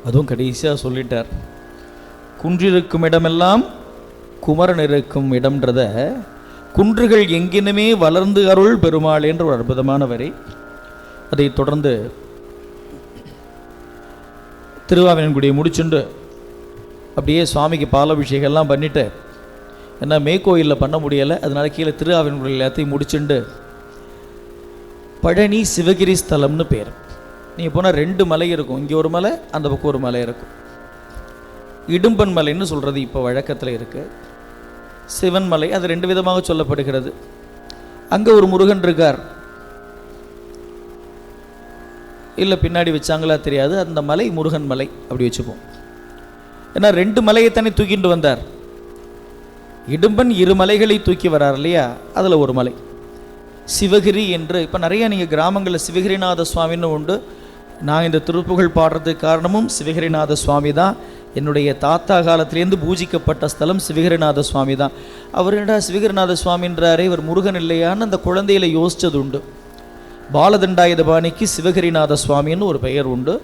[SPEAKER 1] அதுவும் கடைசியாக சொல்லிட்டார், குன்றிருக்கும் இடமெல்லாம் குமரன் இருக்கும் இடம்ன்றத குன்றுகள் எங்கினுமே வளர்ந்து அருள் பெருமாள் என்ற ஒரு அற்புதமான வரி. அதை தொடர்ந்து திருவாவினன்குடியை முடிச்சுண்டு அப்படியே சுவாமிக்கு பாலாபிஷேகம்லாம் பண்ணிவிட்டு, ஏன்னா மேற்கோயிலில் பண்ண முடியலை, அதனால கீழே திருவாவினன்குடி எல்லாத்தையும் முடிச்சுண்டு பழனி சிவகிரி ஸ்தலம்னு பேர். நீங்கள் போனால் 2 மலை இருக்கும், இங்கே ஒரு மலை அந்த பக்கம் ஒரு மலை இருக்கும். இடும்பன் மலைன்னு சொல்கிறது இப்போ வழக்கத்தில் இருக்குது. சிவன் மலை, அது 2 விதமாக சொல்லப்படுகிறது. அங்கே ஒரு முருகன் இருக்கார், இல்லை பின்னாடி வச்சாங்களா தெரியாது. அந்த மலை முருகன் மலை அப்படி வச்சுப்போம். ஏன்னா 2 மலையைத்தானே தூக்கிட்டு வந்தார். இடும்பன் 2 மலைகளை தூக்கி வரார் இல்லையா, அதில் ஒரு மலை சிவகிரி என்று. இப்போ நிறையா நீங்கள் கிராமங்களில் சிவகிரிநாத சுவாமின்னு உண்டு. நான் இந்த திருப்புகழ் பாடுறதுக்கு காரணமும் சிவகிரிநாத சுவாமி தான். என்னுடைய தாத்தா காலத்திலேருந்து பூஜிக்கப்பட்ட ஸ்தலம் சிவகிரிநாத சுவாமி தான். அவர் என்னடா சிவகிரிநாத சுவாமின்றாரே, இவர் முருகன் இல்லையான்னு அந்த குழந்தையில யோசித்தது உண்டு. பாலதண்டாயுதபாணிக்கு சிவகிரிநாத சுவாமின்னு ஒரு பெயர் உண்டு.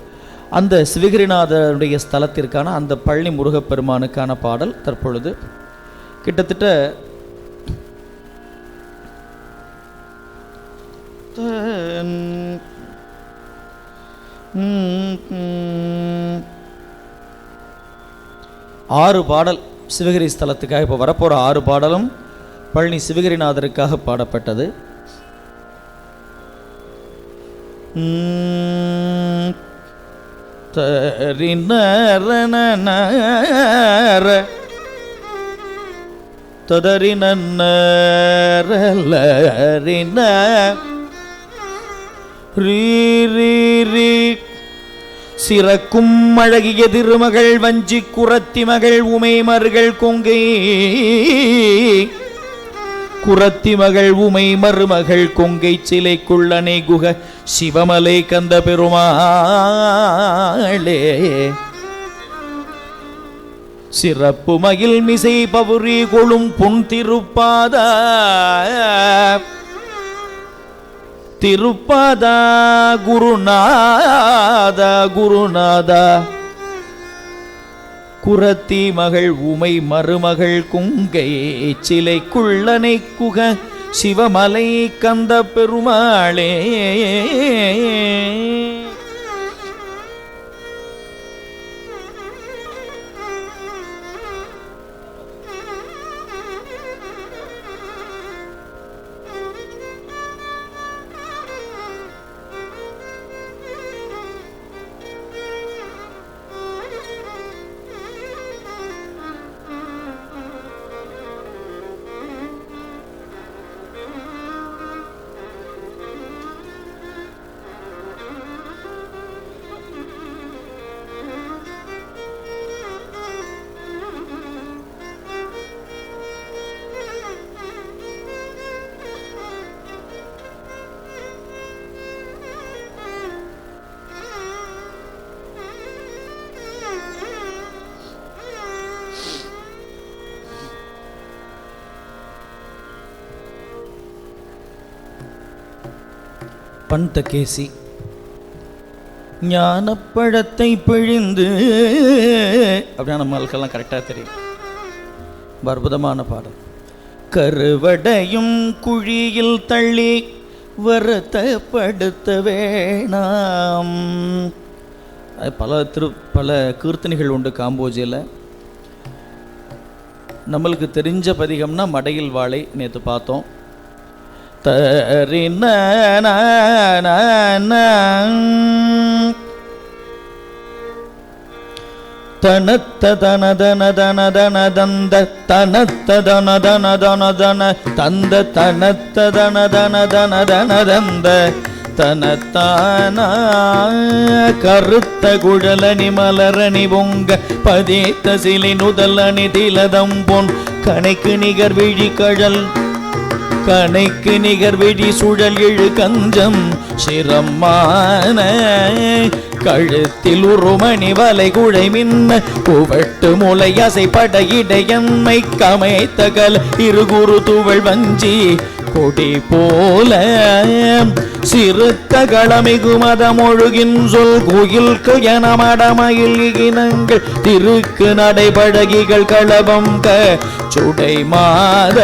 [SPEAKER 1] அந்த சிவகிரிநாதனுடைய ஸ்தலத்திற்கான அந்த பழனி முருகப்பெருமானுக்கான பாடல் தற்பொழுது கிட்டத்தட்ட ஆறு பாடல் சிவகிரி ஸ்தலத்துக்காக. இப்போ வரப்போகிற 6 பாடலும் பழனி சிவகிரிநாதருக்காக பாடப்பட்டது. சிறக்கும் அழகிய திருமகள் வஞ்சி குரத்தி மகள் உமை மருகள் கொங்கை, குரத்தி மகள் உமை மருமகள் கொங்கை சிலைக்குள்ளனை குக சிவமலை கந்த பெருமாளே, சிறப்பு மகிழ் மிசை பவுரி கொளும் பொன் திருப்பாத திருப்பாதா குருநாதா குருநாதா, குரத்தி மகள் உமை மருமகள் குங்கை சிலைக்குள்ளனை குக சிவமலை கந்த பெருமாளே. பந்தகேசி ஞானப்பழத்தை பிழிந்து அப்படின்னா நம்மளுக்கெல்லாம் கரெக்டாக தெரியும். அற்புதமான பாடல். கருவடையும் குழியில் தள்ளி வருத்தப்படுத்த வேணாம். பல கீர்த்தனைகள் உண்டு காம்போஜியில். நம்மளுக்கு தெரிஞ்ச பதிகம்னா மடையில் வாழை நேற்று பார்த்தோம். தரின தனத்த தன தன தன தன தந்த தனத்த தன தன தன தன தந்த தனத்த தன தன தன தன தந்த தனத்தான கருத்த குழலணி மலரணி பொங்க பதித்த சிலை நுதலணி திலதம் பொன் கணைக்கு நிகர் விழி கழல் கணைக்கு நிகர் வெடி சுழல் எழு கஞ்சம் சிரமான கழுத்தில் உருமணி வலை குழை மின்ன குவட்டு முலை அசைப்பட இடையன்மை கமைத்த கல இருகுரு துவள் வஞ்சி கொடி போல சிறுத்த களமிகு மதமொழுகின் சொல் குயில்கு என மடமயில் இனங்கள் திருக்கு நடைபழகிகள் களபம் க சுடை மாத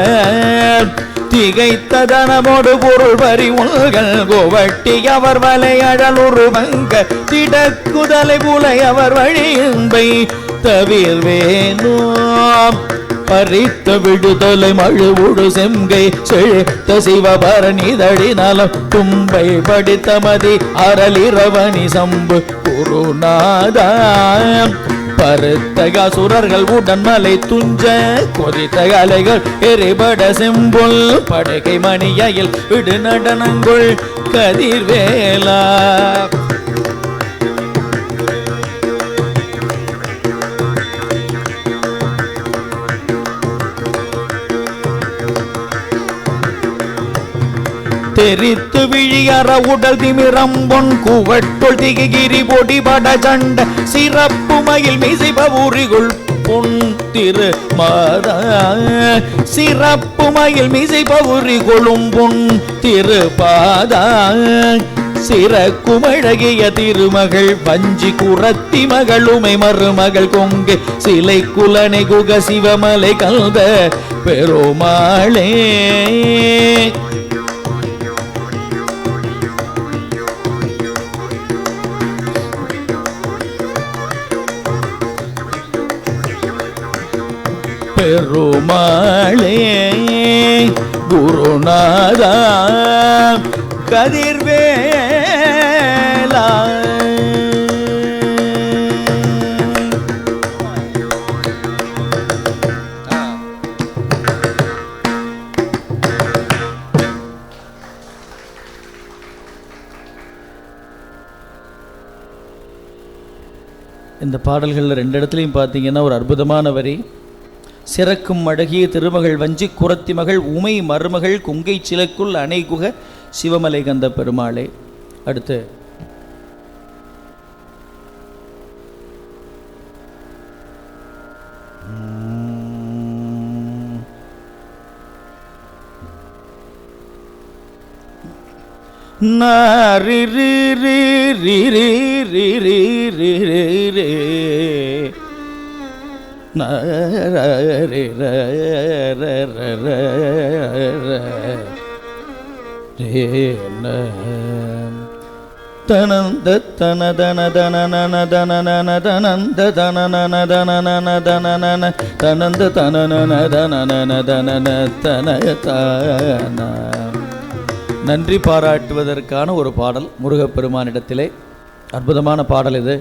[SPEAKER 1] திகைத்ததனமோடு பொருள் பறி உள்கள் கோவட்டி அவர் வலை அழலுருவங்க திடக்குதலை புலை அவர் வழியும்பை தவிர்வேனோம் பறித்த விடுதலை மழுவுடு செம்கை செழுத்த சிவபரணி தடி நலம் தும்பை படித்த மதி அரளிரவணி சம்பு குருநாதா பருத்தக சுரர்கள் உடன்மலை துஞ்ச கொதித்த அலைகள் எரிபட செம்பொல் படகை மணியில் விடு நடனங்குள் கதிர்வேலா. தெரித்து விழியற உடல் திமிரம்பொன் குவட்டுள் திகிரி பொடி பட சண்ட சிறப்பு மயில் மிசைப உரிகுள் பொன் திரு மாத சிறப்பு மயில் மிசைப உரிகுளும் பொன் திரு பாத சிறக்குமழகிய திருமகள் வஞ்சி குரத்தி மகளுமை மருமகள் கொங்கு சிலை குலனை குக சிவமலை கல்த பெருமாளே. பெருமாளே குருநாதா கதிர்வேலா. இந்த பாடல்களில் ரெண்டு இடத்துலையும் பார்த்தீங்கன்னா ஒரு அற்புதமான வரி. சிறக்கும் அழகிய திருமகள் வஞ்சி குரத்தி மகள் உமை மருமகள் குங்கை சிலைக்குள் அணைகுக சிவமலை கந்த பெருமாளே. அடுத்து தனந்த தன தன தன நன தன நன தனந்த தன நன தன நன தன நன தனந்த தன நன தன நன தன தன தன. நன்றி பாராட்டுவதற்கான ஒரு பாடல் முருகப்பெருமானிடத்திலே. அற்புதமான பாடல் இது.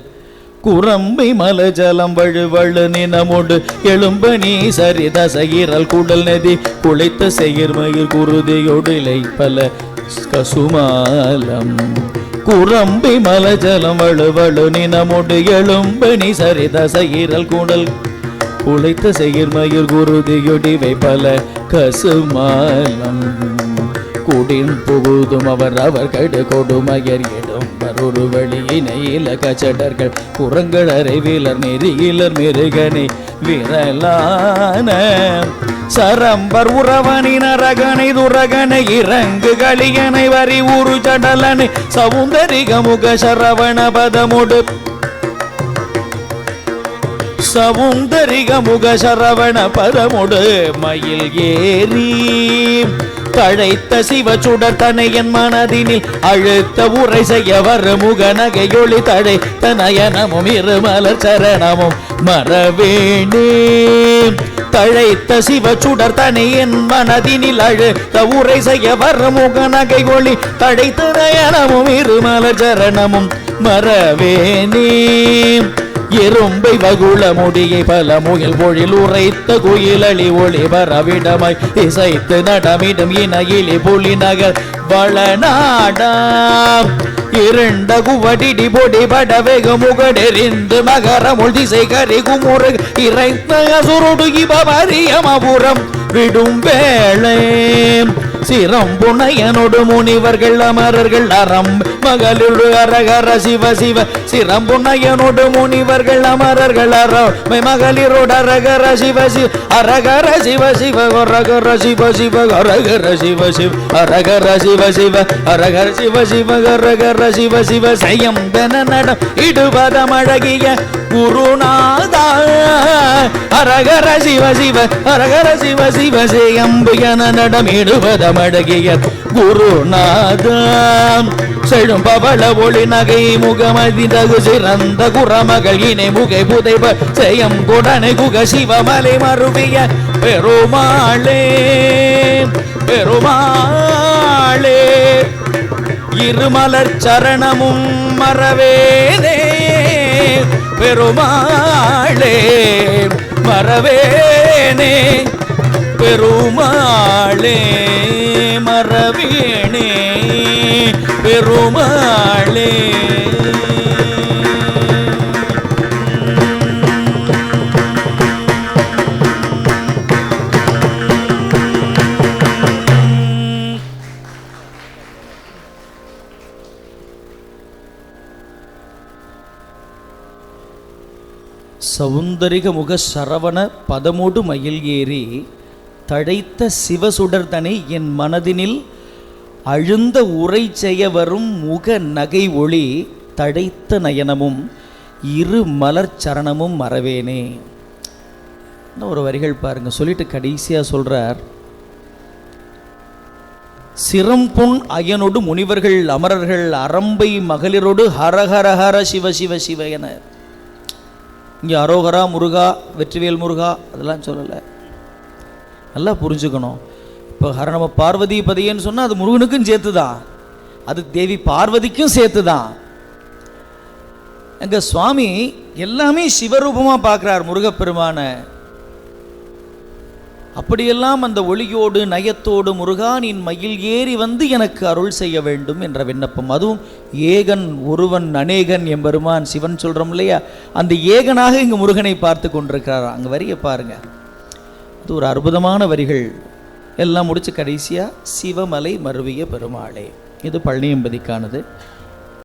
[SPEAKER 1] குரம்பை மலஜலம் வழுவழு நினமோடு எழும்பனி சரித சகிரல் குடல் நதி குளைத்த செயிர்மயிர் குருதியோடு இலை பல கசுமாலம். குரம்பை மலஜலம் வழுவழு நினமோடு எழும்பனி சரித சகிரல் குடல் குளைத்த செயிர்மயிர் குருதியோடு இவை பல கசுமாலம். குடின் புகுதும் அவர் கடு கொடுமையர் ஒரு வழியினையில கச்சடர்கள் குரங்கள் அறிவிலர் நெறியிலர் மிருகனை விரலான சரம்பர் உறவனி நரகனை துரகனை இறங்கு களியனை வரி உரு சடலனை சவுந்தரிக முக சரவண பதமுடு சவுந்தரிக முக சரவண பதமுடு மயில் ஏறி தழைத்த சிவச்சுடர் தனை என் மனதினில் அழுத்த உரை செய்ய வர முக நகையொளி தழைத்த நயனமும் இருமலர் சரணமும் மறவேணே. தழைத்த சிவச்சுடர் தனை என் மனதினில் அழுத்த உரை செய்ய வர முக நகையொளி தழைத்த நயனமும் இருமலர் சரணமும் மறவேணே. எறும்பை வகுள முடியை பல முயல் பொழில் உரைத்த குயிலளி ஒளி வரவிடமாய் இசைத்து நடமிடும் இணையிலி புலி நகர் வளநாடாம். இருண்ட குவடிடி பொடி பட வெகு முகடெறிந்து மகரமுள் திசை கரி குமுறு இறைத்த சுருடு இபமரியமபுரம் விடும் வேளை. சிரம் புனையனோடு முனிவர்கள் அமரர்கள் அறம் மகளிரு அரகர சிவ சிவ. சிரம் புனையனோடு முனிவர்கள் அமரர்கள் அறம் மகளிரோடு அரகர சிவ சிவ அரகர சிவ சிவ அரகர சிவ சிவ அரகர சிவ சிவ அரகர சிவ சிவ அரகர சிவ சிவ அரகர சிவ சிவ. செய்யம் தன நடம் இடுபதம் அழகிய குருநாதா அரகர சிவ சிவ அரகர சிவ சிவ. செய்யம்புயன நடம் இடுபதம் அழகிய குருநாதம். செழும் பவள ஒளி நகை முகமதிதகு சிறந்த குரமகள் இணை முகை புதைப செய்யம் குடனை குக சிவமலை மருவிய பெருமாளே பெருமாளே. இருமலர் சரணமும் மறவேனே பெருமாள் பெருமாளே மறவேனே பெருமாளே மறவேனே பெருமாளே. சவுந்தரிக முக சரவண பதமோடு மயில் ஏறி தழைத்த சிவசுடர்தனை என் மனதினில் அழுந்த உரை செய்ய வரும் முக நகை ஒளி தழைத்த நயனமும் இரு மலர் சரணமும் மறவேனே. ஒரு வரிகள் பாருங்க, சொல்லிட்டு கடைசியா சொல்றார், சிரம்பொன் அயனோடு முனிவர்கள் அமரர்கள் அரம்பை மகளிரோடு ஹரஹர ஹர சிவ சிவ சிவ என. இங்கே அரோகரா முருகா வெற்றிவேல் முருகா அதெல்லாம் சொல்லலை, நல்லா புரிஞ்சுக்கணும். இப்போ ஹரணம பார்வதி பதியன்னு சொன்னால் அது முருகனுக்கும் சேர்த்து தான், அது தேவி பார்வதிக்கும் சேர்த்து தான். எங்கள் சுவாமி எல்லாமே சிவரூபமாக பார்க்குறார் முருகப்பெருமான. அப்படியெல்லாம் அந்த ஒளியோடு நயத்தோடு முருகா நீ மயில் ஏறி வந்து எனக்கு அருள் செய்ய வேண்டும் என்ற விண்ணப்பம். அதுவும் ஏகன் ஒருவன் அநேகன் எம்பெருமான் சிவன் சொல்கிறோம் இல்லையா, அந்த ஏகனாக இங்கு முருகனை பார்த்து கொண்டிருக்கிறார். அங்கே வரியை பாருங்க, அது ஒரு அற்புதமான வரிகள். எல்லாம் முடிச்சு கடைசியாக சிவமலை மருவிய பெருமாளே, இது பழனியம்பதிக்கானது.